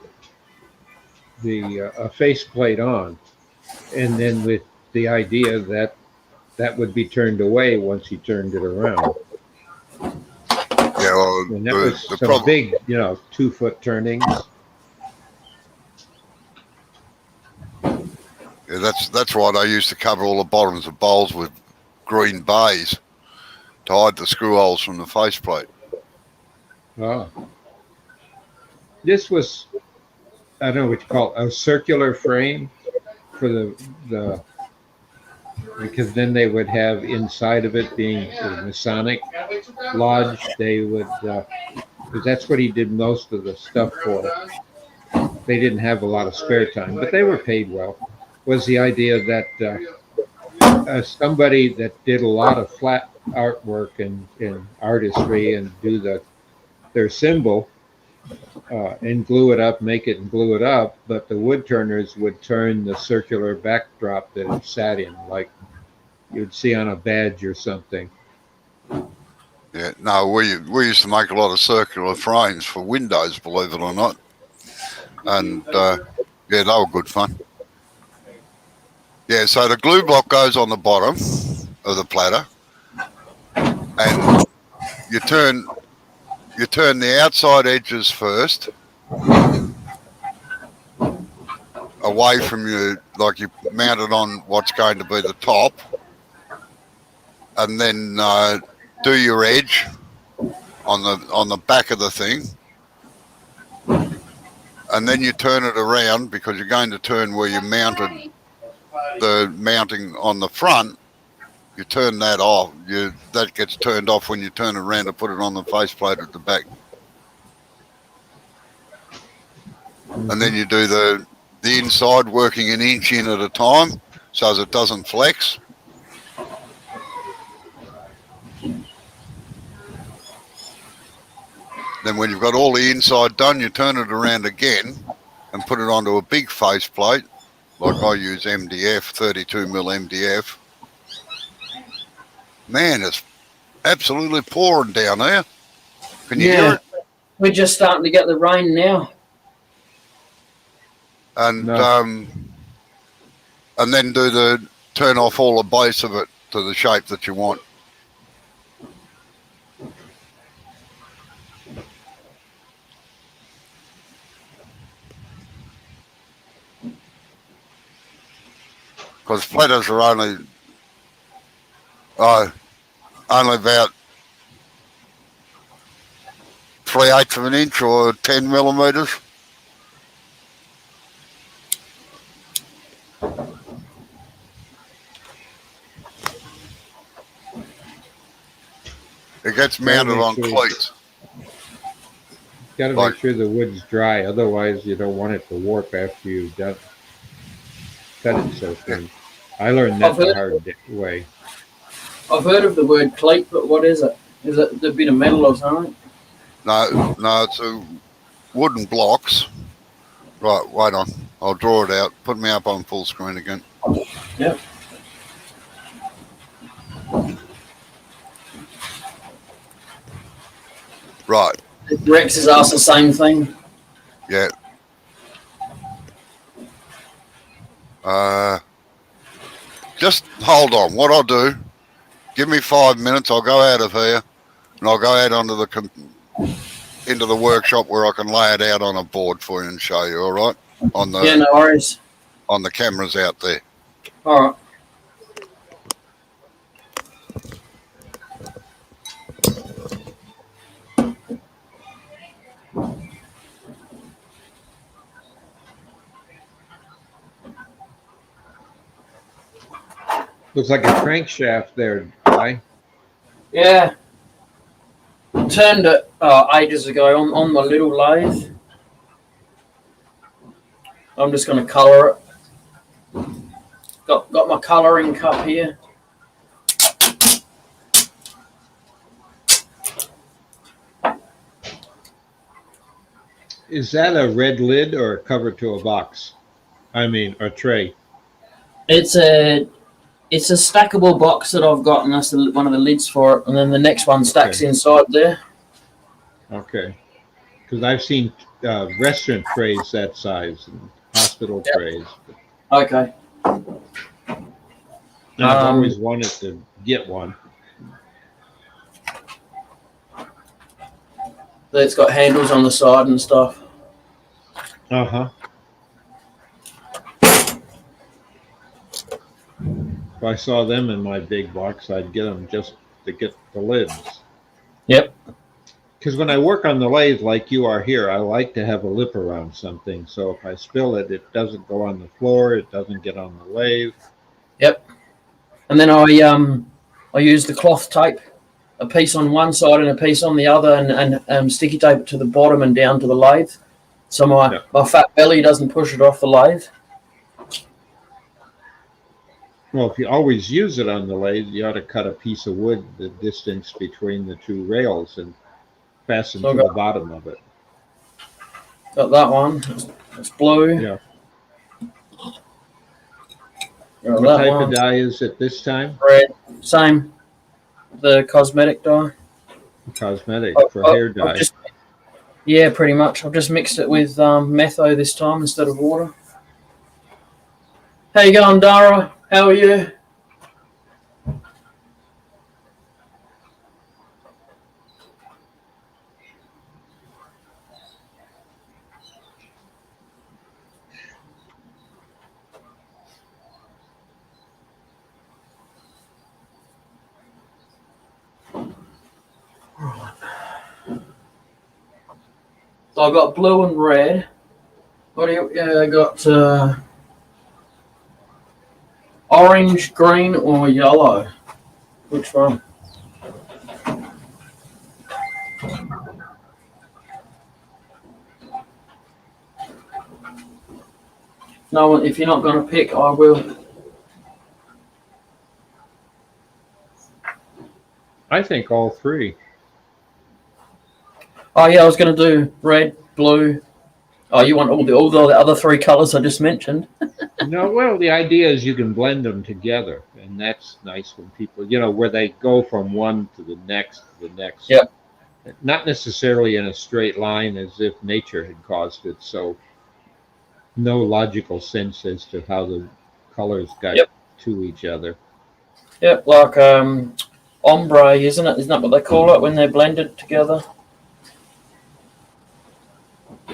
the faceplate on, and then with the idea that that would be turned away once he turned it around. Yeah, well, And that was some big, 2 foot turnings. Yeah, that's right. I used to cover all the bottoms of bowls with green baize to hide the screw holes from the faceplate. Oh. This was, I don't know what you call it, a circular frame for the because then they would have inside of it being the Masonic Lodge. They would, because that's what he did most of the stuff for. They didn't have a lot of spare time, but they were paid well. Was the idea that somebody that did a lot of flat artwork and artistry and do their symbol and glue it up, make it and glue it up, but the wood turners would turn the circular backdrop that it sat in, like you'd see on a badge or something. Yeah, no, we used to make a lot of circular frames for windows, believe it or not, and yeah, they were good fun. Yeah, so the glue block goes on the bottom of the platter, and you turn the outside edges first away from you, like you mount it on what's going to be the top, and then do your edge on the back of the thing, and then you turn it around because you're going to turn where you mounted the mounting on the front. You turn that off. That gets turned off when you turn it around to put it on the faceplate at the back. and then you do the inside working an inch in at a time so as it doesn't flex. Then when you've got all the inside done, you turn it around again and put it onto a big face plate. Like I use MDF, 32 mil MDF. Man, it's absolutely pouring down there. Can you hear it? We're just starting to get the rain now. And No. and then turn off all the base of it to the shape that you want. Because platters are only about 3/8 of an inch or 10 millimeters. It gets mounted on cleats. Got to Like- make sure the wood's dry, otherwise you don't want it to warp after you've done cut it so thin. I learned that the hard way. I've heard of the word cleat, but what is it? Is it a bit of metal or something? No, it's a wooden blocks. Right, wait on. I'll draw it out. Put me up on full screen again. Yep. Right, Rex has asked the same thing. yeah. Just hold on. What I'll do, give me 5 minutes. I'll go out of here and I'll go out onto into the workshop where I can lay it out on a board for you and show you. All right, on Yeah, no worries. on the cameras out there. All right. Looks like a crankshaft there, Guy. Yeah. Turned it ages ago on my little lathe. I'm just going to colour it. Got my colouring cup here. Is that a red lid or a cover to a box? I mean, a tray. It's a stackable box that I've got, and that's one of the lids for it. And then the next one stacks inside there. Okay. Because I've seen restaurant trays that size and hospital trays. Okay. And I've always wanted to get one. It's got handles on the side and stuff. Uh-huh. If I saw them in my big box, I'd get them just to get the lids. Yep. Because when I work on the lathe like you are here, I like to have a lip around something. So if I spill it, it doesn't go on the floor. It doesn't get on the lathe. Yep. And then I use the cloth tape, a piece on one side and a piece on the other, and sticky tape it to the bottom and down to the lathe, so my fat belly doesn't push it off the lathe. Well, if you always use it on the lathe, you ought to cut a piece of wood the distance between the two rails and fasten to the bottom of it. Got that one. It's blue. Yeah. Got What that type one. of dye is it this time? Red. Same. The cosmetic dye. Cosmetic for hair dye. Yeah, pretty much. I've just mixed it with metho this time instead of water. How you going, Dara? How are you? So I've got blue and red. What do you? I got orange, green, or yellow. Which one? no, if you're not going to pick, I will. I think all three. Oh yeah, I was going to do red, blue. Oh, you want all the other three colors I just mentioned? No, well, the idea is you can blend them together, and that's nice when people, where they go from one to the next to the next. Yep. Not necessarily in a straight line as if nature had caused it, so no logical sense as to how the colors got Yep. to each other. Yeah, like ombre, isn't it? Isn't that what they call it when they're blended together?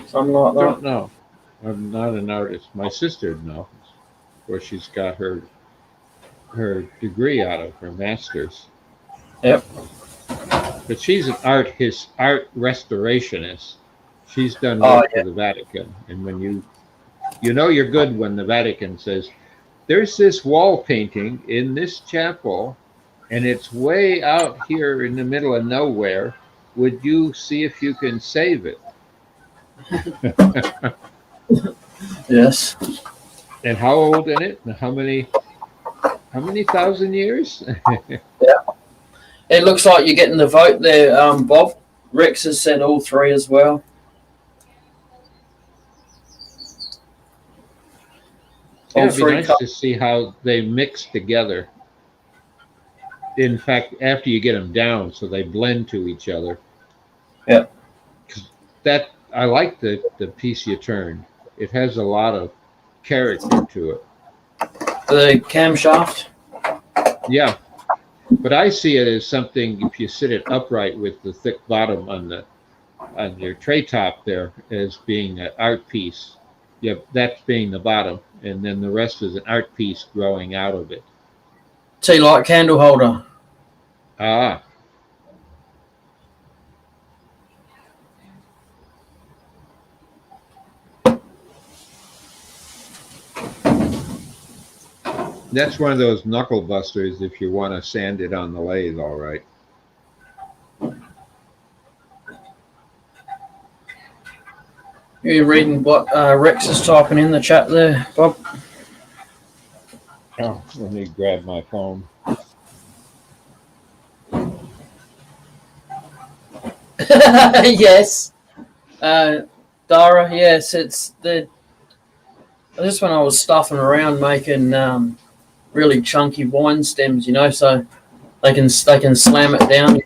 Something like I that. don't know. I'm not an artist. My sister knows, where she's got her degree out of, her master's. Yep. But she's an art restorationist. She's done Oh, work for the Vatican, and when you're good when the Vatican says, "There's this wall painting in this chapel, and it's way out here in the middle of nowhere. Would you see if you can save it?" Yes. And how old in it? And how many thousand years? It looks like you're getting the vote there, Bob. Rex has said all three as well. Yeah, All it'd be three nice to see how they mix together. In fact, after you get them down, so they blend to each other. Yeah. 'Cause I like the piece you turned. It has a lot of character to it. The camshaft. Yeah, but I see it as something. If you sit it upright with the thick bottom on your tray top there, as being an art piece. Yeah, that's being the bottom, and then the rest is an art piece growing out of it. Tea light candle holder. Ah, that's one of those knuckle busters if you want to sand it on the lathe, all right. You're reading what Rex is typing in the chat there, Bob? Oh, let me grab my phone. Yes. Dara, yes, it's this when I was stuffing around making really chunky wine stems, so they can slam it down,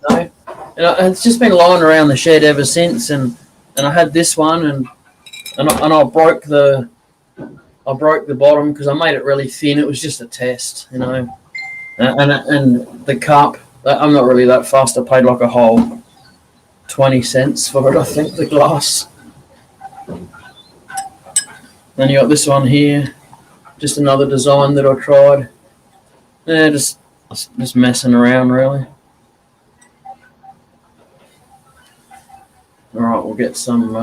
And it's just been lying around the shed ever since, and I had this one, and I broke the bottom because I made it really thin. It was just a test, and the cup. I'm not really that fast. I paid like a whole 20 cents for it, I think, the glass. Then you got this one here, just another design that I tried. Yeah, just messing around, really. All right, we'll get some.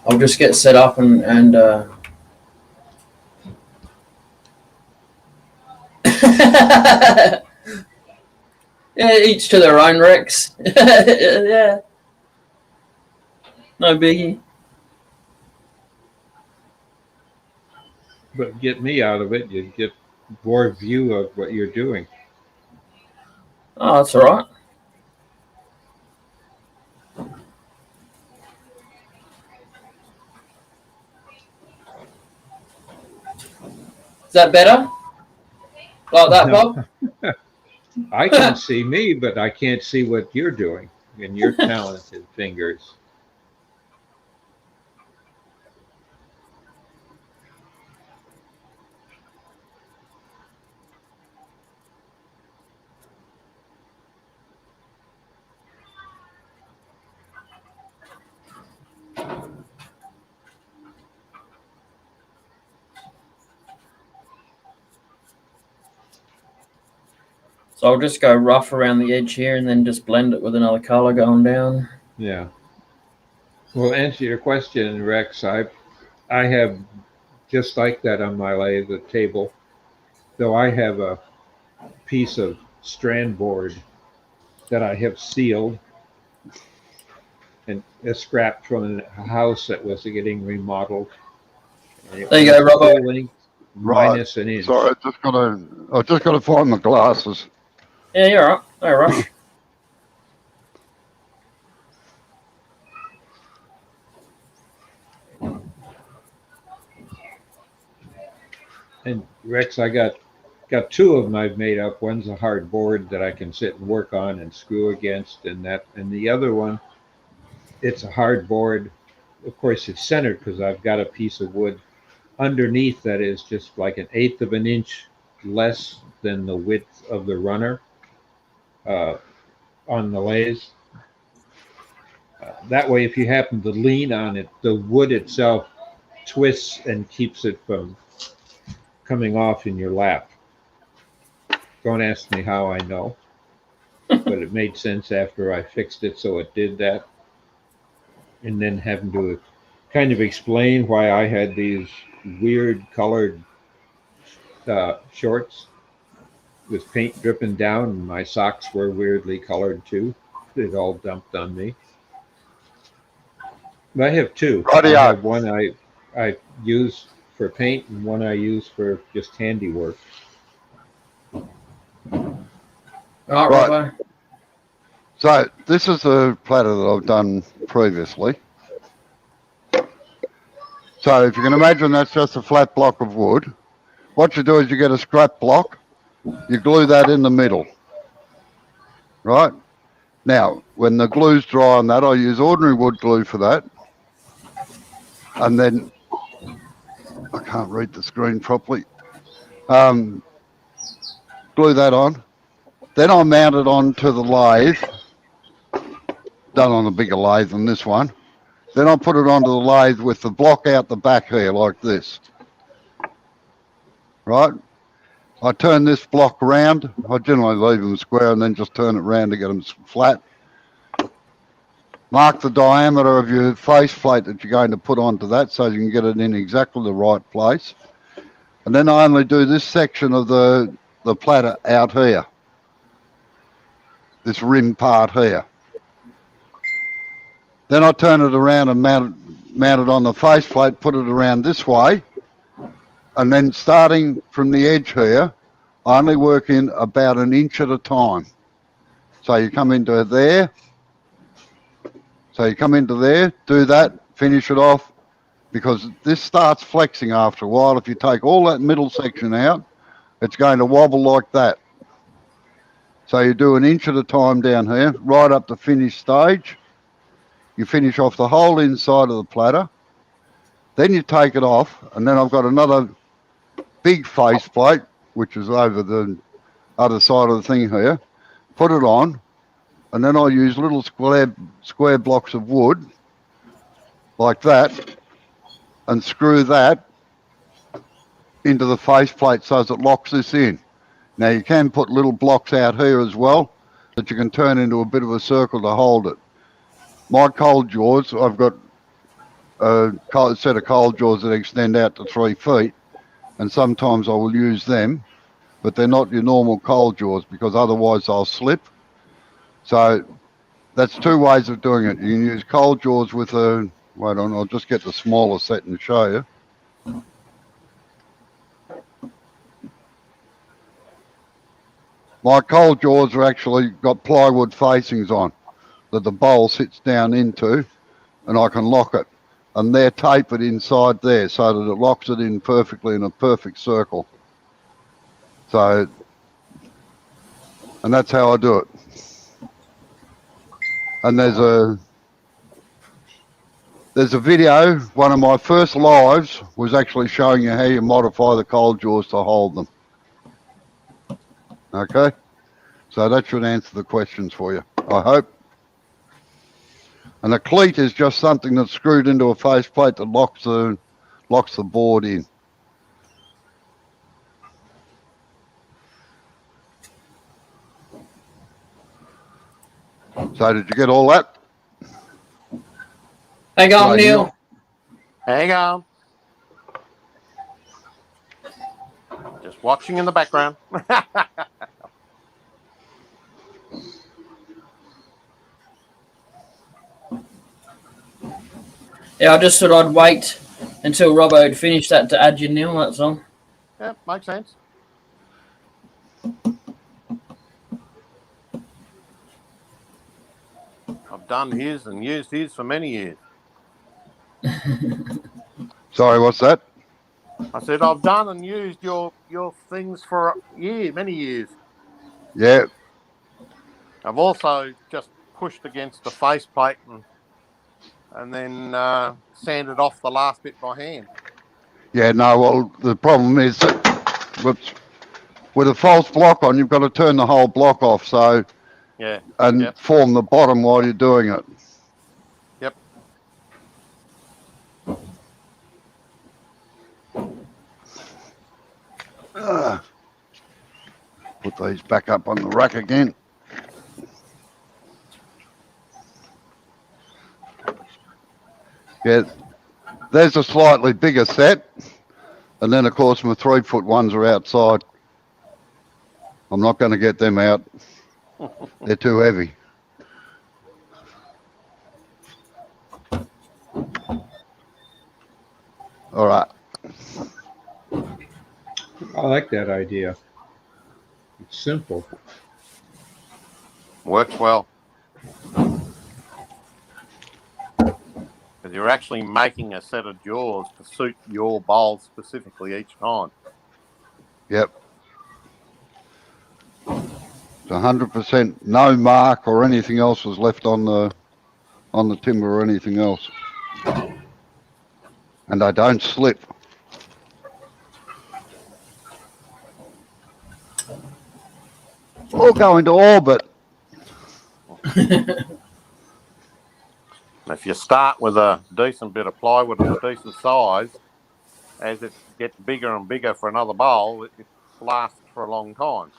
I'll just get set up and yeah, each to their own, Rex. Yeah. No biggie. But get me out of it, you get more view of what you're doing. Oh, that's all right. Is that better? Like that, No. Bob? I can see me, but I can't see what you're doing in your talented fingers. So I'll just go rough around the edge here and then just blend it with another color going down. Yeah. Well, answer your question, Rex. I have just like that on my lathe, the table, though I have a piece of strand board that I have sealed and a scrap from a house that was getting remodeled. And it There you go, was Robbo. full length, Right. minus an inch. Sorry, I just gotta find my glasses. Yeah, you're all right. No rush. And Rex, I got two of them I've made up. One's a hard board that I can sit and work on and screw against, and the other one, it's a hard board. Of course, it's centered because I've got a piece of wood underneath that is just like 1/8 of an inch less than the width of the runner on the lathe. That way, if you happen to lean on it, the wood itself twists and keeps it from coming off in your lap. Don't ask me how I know, but it made sense after I fixed it, so it did that. And then having to kind of explain why I had these weird colored shorts with paint dripping down, and my socks were weirdly colored too. It all dumped on me. But I have two. I have one I use for paint and one I use for just handiwork. All right, Robbo. So this is a platter that I've done previously. So if you can imagine that's just a flat block of wood. What you do is you get a scrap block, you glue that in the middle, right? Now, when the glue's dry on that, I use ordinary wood glue for that. And then, I can't read the screen properly. Glue that on. Then I mount it onto the lathe, done on a bigger lathe than this one. Then I put it onto the lathe with the block out the back here like this. Right? I turn this block around. I generally leave them square and then just turn it around to get them flat. Mark the diameter of your face plate that you're going to put onto that so you can get it in exactly the right place. And then I only do this section of the platter out here. This rim part here. Then I turn it around and mount it on the face plate, put it around this way. And then starting from the edge here, I only work in about 1 inch at a time. So you come into there. So you come into there, do that, finish it off, because this starts flexing after a while. If you take all that middle section out, it's going to wobble like that. So you do 1 inch at a time down here, right up to finish stage. You finish off the whole inside of the platter. Then you take it off, and then I've got another big face plate, which is over the other side of the thing here. Put it on, and then I use little square blocks of wood, like that, and screw that into the face plate so that it locks this in. Now you can put little blocks out here as well that you can turn into a bit of a circle to hold it. My cold jaws, I've got a set of cold jaws that extend out to 3 feet, and sometimes I will use them, but they're not your normal cold jaws because otherwise they'll slip. So that's 2 ways of doing it. You can use cold jaws with a, wait on, I'll just get the smaller set and show you. My cold jaws are actually got plywood facings on that the bowl sits down into, and I can lock it. And they're tapered inside there so that it locks it in perfectly in a perfect circle. So, and that's how I do it. And there's a video, one of my first lives was actually showing you how you modify the cold jaws to hold them. Okay, so that should answer the questions for you, I hope. And a cleat is just something that's screwed into a face plate that locks the board in. So did you get all that? Hang on, Neil. Hang on. Just watching in the background. Yeah, I just thought I'd wait until Robbo had finished that to add you, Neil. That's all. Yeah, makes sense. I've done his and used his for many years. Sorry, what's that? I said I've done and used your things for many years. Yeah, I've also just pushed against the faceplate and then sanded off the last bit by hand. yeah. No, well, the problem is that with a false block on, you've got to turn the whole block off. So Yeah. and Yep. form the bottom while you're doing it. Yep. Put these back up on the rack again. Yeah, there's a slightly bigger set. And then, of course, my 3-foot ones are outside. I'm not going to get them out. They're too heavy. All right. I like that idea. It's simple. Works well. Because you're actually making a set of jaws to suit your bowl specifically each time. Yep. It's 100%. No mark or anything else was left on the timber or anything else. And they don't slip. Or go into orbit. If you start with a decent bit of plywood of a decent size, as it gets bigger and bigger for another bowl, it lasts for a long time.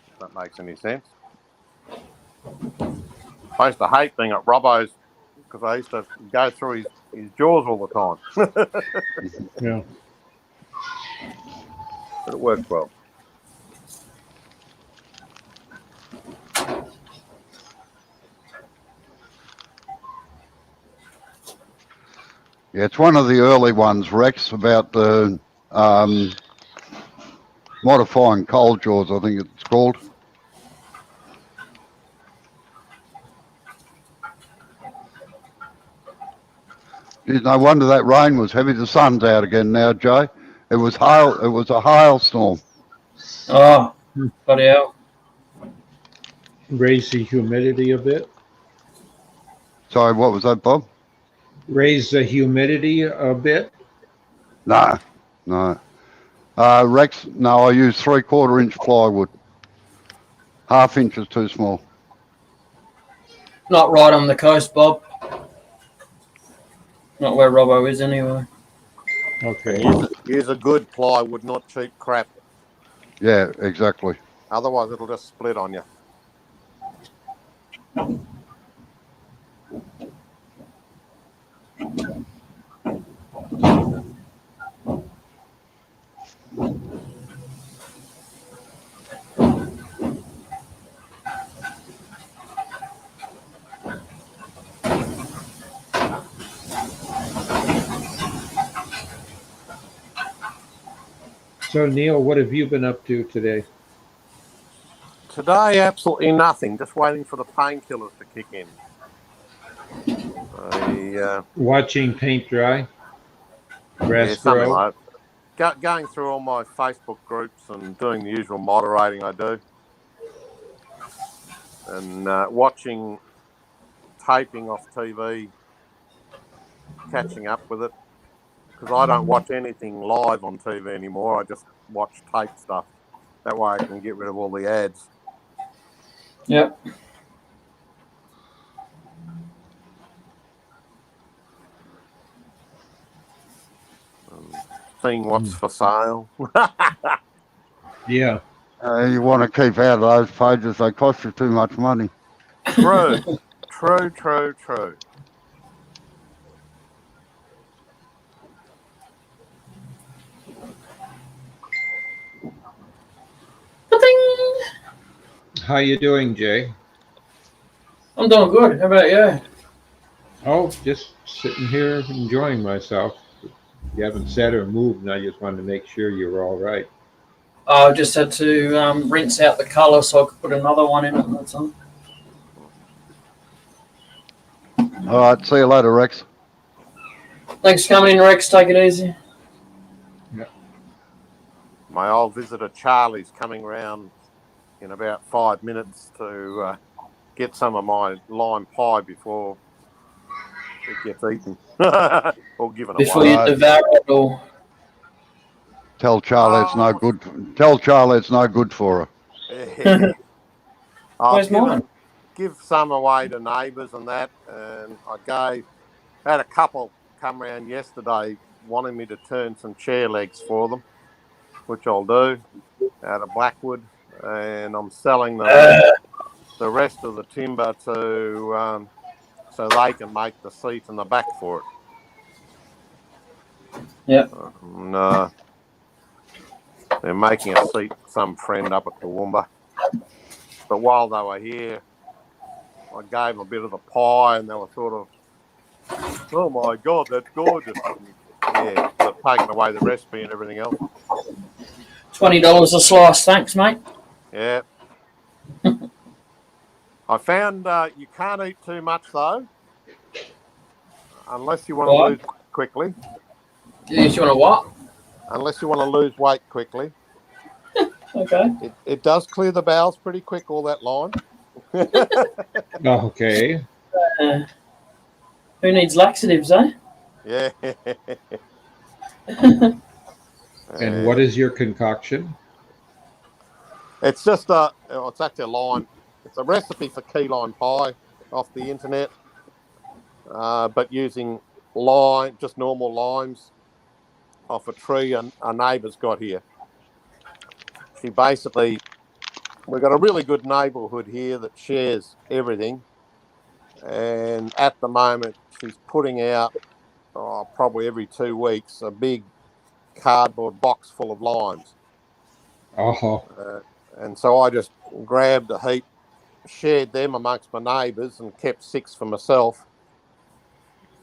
If that makes any sense. I used to hate being at Robbo's because I used to go through his jaws all the time. Yeah. But it worked well. Yeah, it's one of the early ones, Rex, about the modifying cold jaws, I think it's called. Geez, no wonder that rain was heavy. The sun's out again now, Jay. It was hail. It was a hailstorm. Oh, bloody hell. Raise the humidity a bit. Sorry, what was that, Bob? Raise the humidity a bit. No. Rex, no, I use 3/4 inch plywood. 1/2 inch is too small. Not right on the coast, Bob. Not where Robbo is, anyway. Okay. Use a good plywood, not cheap crap. Yeah, exactly. Otherwise, it'll just split on you. So, Neil, what have you been up to today? Today, absolutely nothing. Just waiting for the painkillers to kick in. Watching paint dry? Grass Yeah, something grow? like that. Going through all my Facebook groups and doing the usual moderating I do. And watching taping off TV, catching up with it. Because I don't watch anything live on TV anymore. I just watch tape stuff. That way I can get rid of all the ads. Yep. Seeing what's for sale. Yeah. You want to keep out of those pages. They cost you too much money. True. True. Ba-ding! How you doing, Jay? I'm doing good. How about you? Oh, just sitting here enjoying myself. You haven't said or moved, and I just wanted to make sure you were all right. I just had to rinse out the colour so I could put another one in it. And that's all. All right. See you later, Rex. Thanks for coming in, Rex. Take it easy. My old visitor Charlie's coming round in about 5 minutes to get some of my lime pie before it gets eaten or given Before away. you devour it all. Tell Charlie it's no good. Tell Charlie it's no good for her. Where's mine? Give some away to neighbours and that. And I had a couple come round yesterday wanting me to turn some chair legs for them, which I'll do out of Blackwood. And I'm selling them the rest of the timber to so they can make the seat and the back for it. Yeah. They're making a seat for some friend up at Toowoomba. But while they were here, I gave them a bit of the pie and they were sort of, oh my God, that's gorgeous. And yeah, they've taken away the recipe and everything else. $20 a slice. Thanks, mate. Yeah. I found you can't eat too much though, unless you want to lose weight quickly. You want to what? Unless you want to lose weight quickly. Okay. It does clear the bowels pretty quick, all that lime. Okay. Who needs laxatives, eh? Yeah. And what is your concoction? It's just it's actually a lime. It's a recipe for key lime pie off the internet, but using lime, just normal limes off a tree a neighbour's got here. She basically, we've got a really good neighbourhood here that shares everything, and at the moment she's putting out probably every 2 weeks a big cardboard box full of limes. Oh, And so I just grabbed a heap, shared them amongst my neighbours and kept 6 for myself.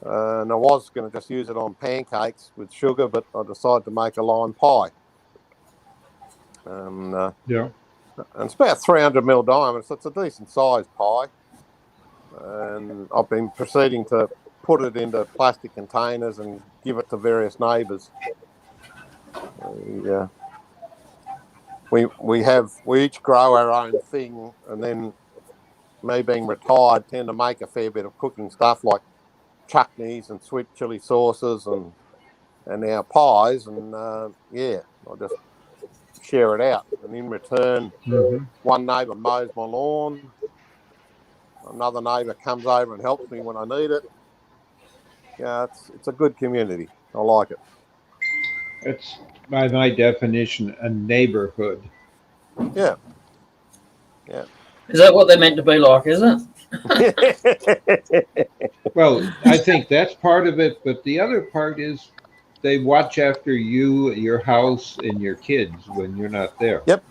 And I was going to just use it on pancakes with sugar, but I decided to make a lime pie. yeah. And it's about 300 ml diameter, so it's a decent sized pie. And I've been proceeding to put it into plastic containers and give it to various neighbours. Yeah. We each grow our own thing, and then me being retired tend to make a fair bit of cooking stuff like chutneys and sweet chili sauces and our pies, and yeah, I'll just share it out. And in return, one neighbour mows my lawn, another neighbour comes over and helps me when I need it. Yeah, it's a good community. I like it. It's by my definition a neighborhood. Yeah. Is that what they're meant to be like, is it? Well, I think that's part of it, but the other part is they watch after you, your house, and your kids when you're not there. Yep.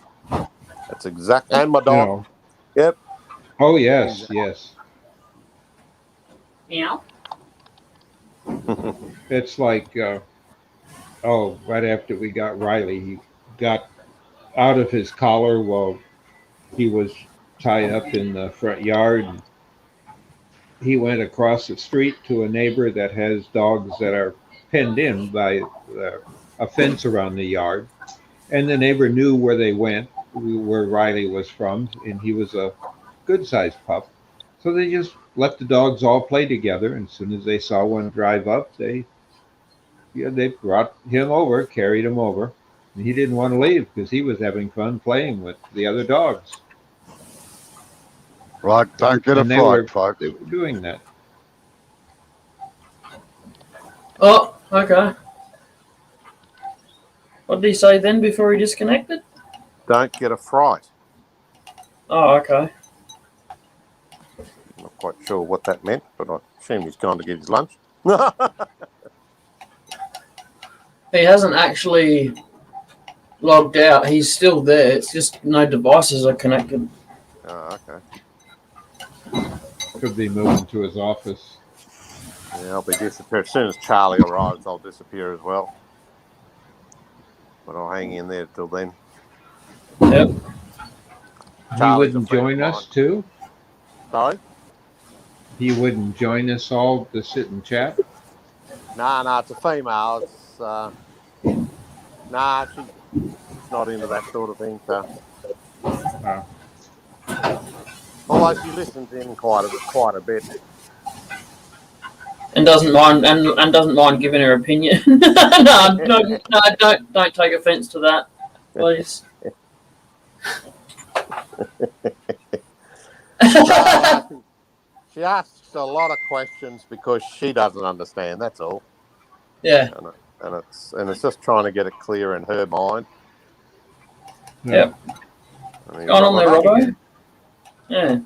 That's exactly. And my dog. You know. Yep. Oh, yes, yes. Meow. It's like, right after we got Riley, he got out of his collar while he was tied up in the front yard. He went across the street to a neighbor that has dogs that are penned in by a fence around the yard. And the neighbor knew where they went, where Riley was from, and he was a good-sized pup. So they just let the dogs all play together. And as soon as they saw one drive up, they brought him over, carried him over. And he didn't want to leave because he was having fun playing with the other dogs. Right, don't get a fright, folks. They were doing that. Oh, okay. What did he say then before he disconnected? Don't get a fright. Oh, okay. Not quite sure what that meant, but I assume he's gone to get his lunch. He hasn't actually logged out. He's still there. It's just no devices are connected. Oh, okay. Could be moving to his office. Yeah, I'll be disappear as soon as Charlie arrives. I'll disappear as well. But I'll hang in there till then. Yep. He Charlie's a wouldn't friend of join us mine. too? Sorry? He wouldn't join us all to sit and chat? Nah, it's a female. It's nah, she's not into that sort of thing. So, although she listens in quite a bit. And doesn't mind doesn't mind giving her opinion. no, don't take offence to that, please. She asks a lot of questions because she doesn't understand. That's all. Yeah. And it's just trying to get it clear in her mind. Yep. I mean, Gone on there, Robbo? Yeah.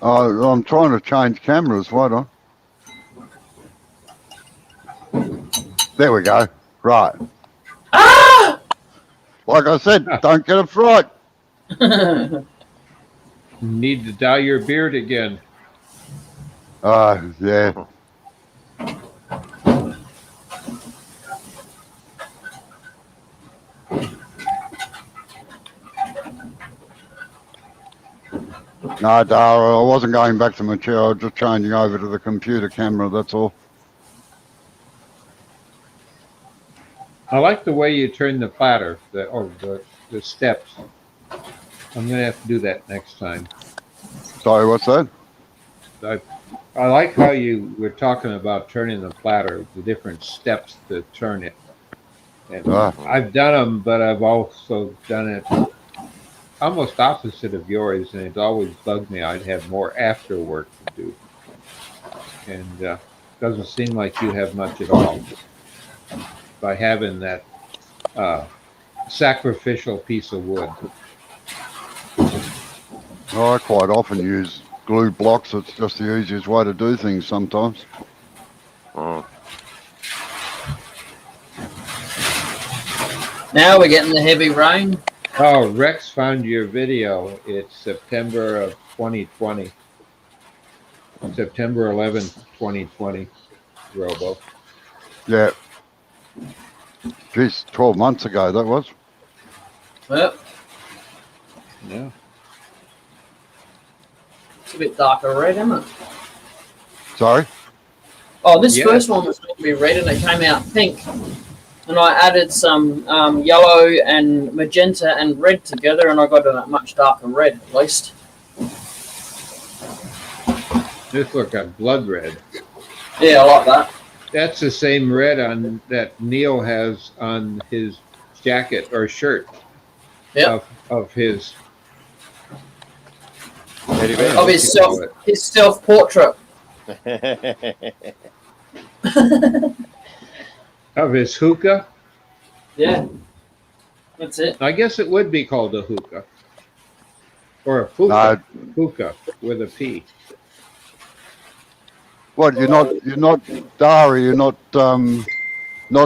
I'm trying to change cameras. Wait on. There we go. Right. Ah! Like I said, don't get a fright. You need to dye your beard again. Yeah. No, Dara, I wasn't going back to my chair. I was just changing over to the computer camera, that's all. I like the way you turn the platter, the steps. I'm going to have to do that next time. Sorry, what's that? I like how you were talking about turning the platter, the different steps to turn it. And I've done them, but I've also done it almost opposite of yours, and it's always bugged me. I'd have more after work to do. And doesn't seem like you have much at all by having that sacrificial piece of wood. I quite often use glue blocks. It's just the easiest way to do things sometimes. Now we're getting the heavy rain. Oh, Rex found your video. It's September of 2020. September 11th, 2020, Robo. Yeah. Geez, 12 months ago that was. Yep. Yeah. It's a bit darker red, isn't it? Sorry? Oh, this Yeah. first one was going to be red and it came out pink. And I added some yellow and magenta and red together and I got a much darker red at least. This look like blood red. Yeah, I like that. That's the same red on that Neil has on his jacket or shirt. Yep. Of his. Of his self portrait. Of his hookah. Yeah. That's it. I guess it would be called a hookah. Or a hookah. Hookah with a P. What, you're not Dari, you're not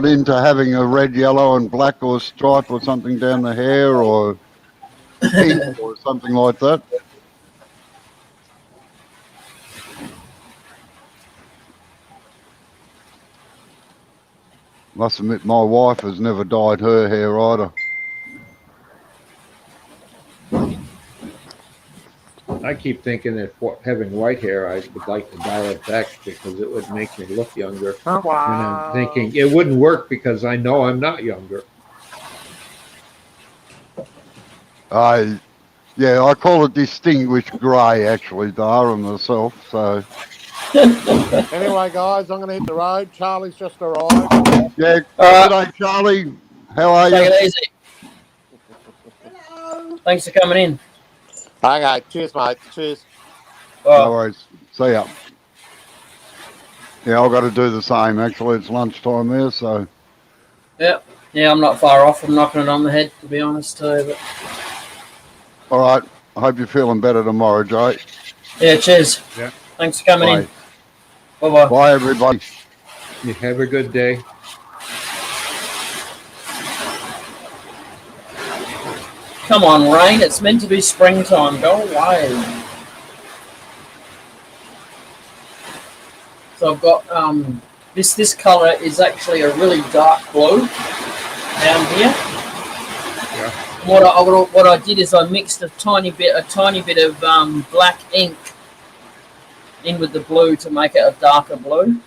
into having a red, yellow and black or stripe or something down the hair or pink or something like that? Must admit, my wife has never dyed her hair either. I keep thinking if having white hair, I would like to dye it back because it would make me look younger. Oh, wow. And I'm thinking it wouldn't work because I know I'm not younger. Yeah, I call it distinguished grey actually, Dara, myself, so. Anyway, guys, I'm going to hit the road. Charlie's just arrived. Yeah, All g'day Charlie. How are Take you? it easy. Thanks for coming in. Okay, cheers, mate. Cheers. No worries. See ya. Yeah, I've got to do the same actually. It's lunchtime there, so. Yep. Yeah, I'm not far off from knocking it on the head, to be honest, too. But... All right. I hope you're feeling better tomorrow, Jay. Yeah, cheers. Yeah. Thanks for coming in. Bye. Bye-bye. Bye, everybody. You have a good day. Come on, rain. It's meant to be springtime. Go away. So I've got this color is actually a really dark blue down here. Yeah. What I did is I mixed a tiny bit of black ink in with the blue to make it a darker blue.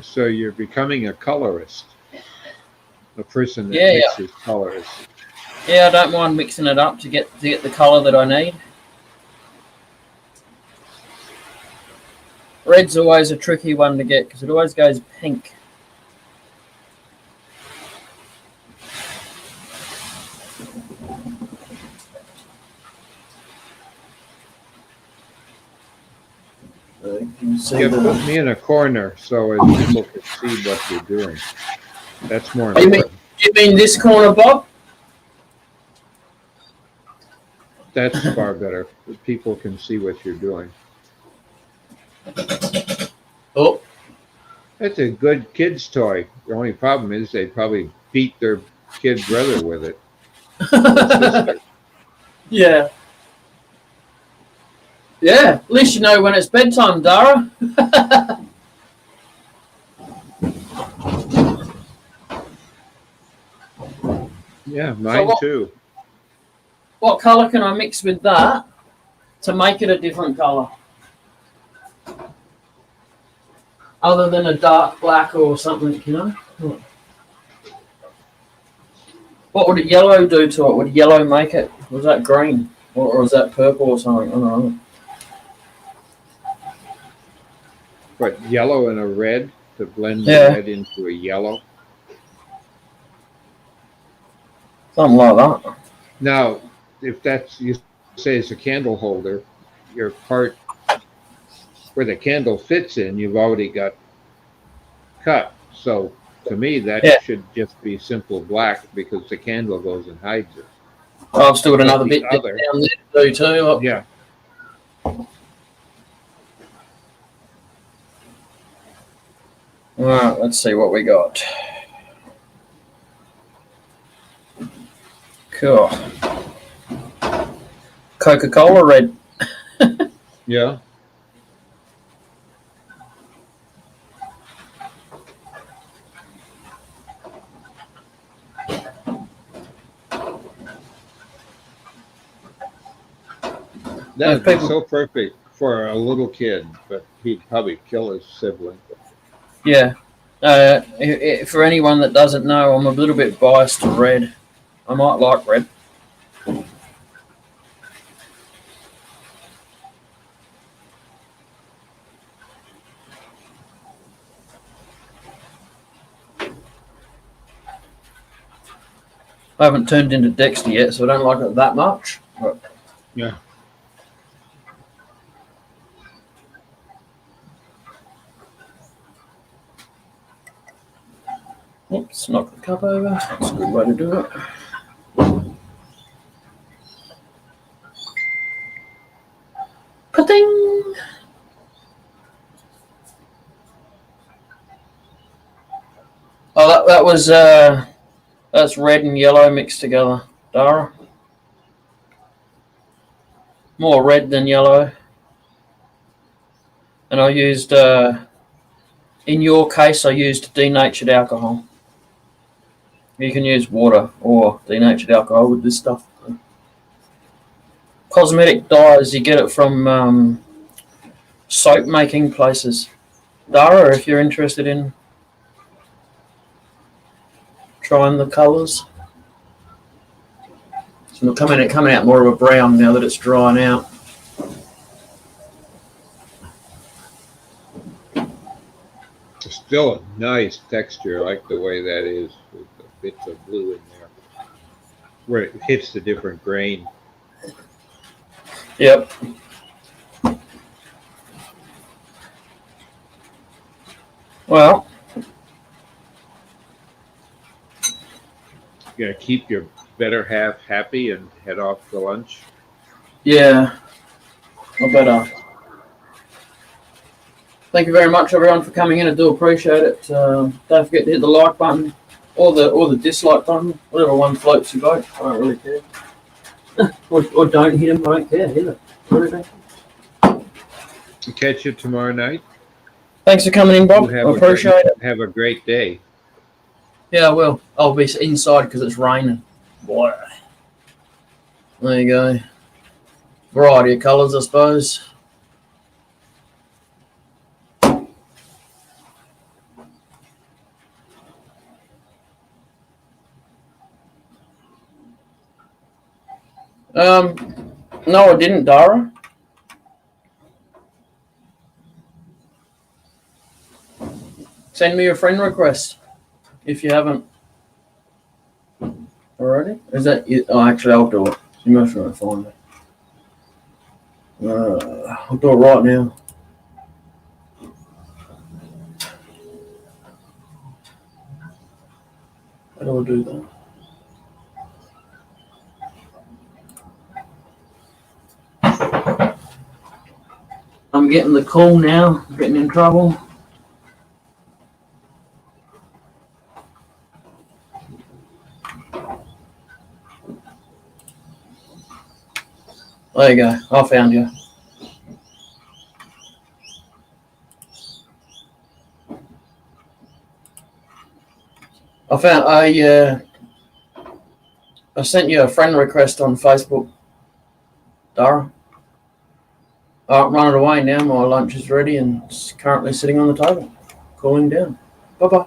So you're becoming a colorist, a person that Yeah, mixes colors. Yeah, I don't mind mixing it up to get the color that I need. Red's always a tricky one to get because it always goes pink. You can see You the- put me in a corner so as people can see what you're doing. That's more You mean- important. Do you mean this corner, Bob? That's far better. People can see what you're doing. Oh, That's a good kid's toy. The only problem is they probably beat their kid brother with it. yeah. Yeah, at least you know when it's bedtime, Dara. Yeah, mine what- too. What color can I mix with that to make it a different color? Other than a dark black or something, you know? What would a yellow do to it? Would yellow make it? Was that green? Or was that purple or something? I don't know. But yellow and a red to blend Yeah. the red into a yellow. Something like that. Now, if that's, you say it's a candle holder, your part where the candle fits in, you've already got cut. So to me, that Yeah. should just be simple black because the candle goes and hides it. I've still got another The bit down other- there to do too. Yeah. All right, let's see what we got. Cool. Coca-Cola red. Yeah. That would be people- so perfect for a little kid, but he'd probably kill his sibling. Yeah. For anyone that doesn't know, I'm a little bit biased to red. I might like red. I haven't turned into Dexter yet, so I don't like it that much. But Yeah. oops, knock the cup over. That's a good way to do it. Pa-ding! Oh, that was that's red and yellow mixed together, Dara. More red than yellow. And I used, in your case, I used denatured alcohol. You can use water or denatured alcohol with this stuff. Cosmetic dyes, you get it from soap making places. Dara, if you're interested in trying the colours. So it'll coming out more of a brown now that it's drying out. It's still a nice texture. I like the way that is with the bits of blue in there. Where it hits the different grain. Yep. Well, You gotta keep your better half happy and head off to lunch. yeah. I better. Thank you very much, everyone, for coming in. I do appreciate it. Don't forget to hit the like button or the dislike button, whatever one floats your boat. I don't really care. or don't hit them. I don't care either. Really don't. Catch you tomorrow night. Thanks for coming in, Bob. You I have a appreciate it. Have a great day. Yeah, I will. I'll be inside because it's raining. Boy. There you go. Variety of colours, I suppose. No, I didn't, Dara. Send me a friend request if you haven't already. Is that you? Oh, actually, I'll do it. You must try to find it. I'll do it right now. How do I do that? I'm getting the call now. I'm getting in trouble. There you go. I found you. I sent you a friend request on Facebook, Dara. I'm running away now. My lunch is ready and it's currently sitting on the table, cooling down. Bye-bye.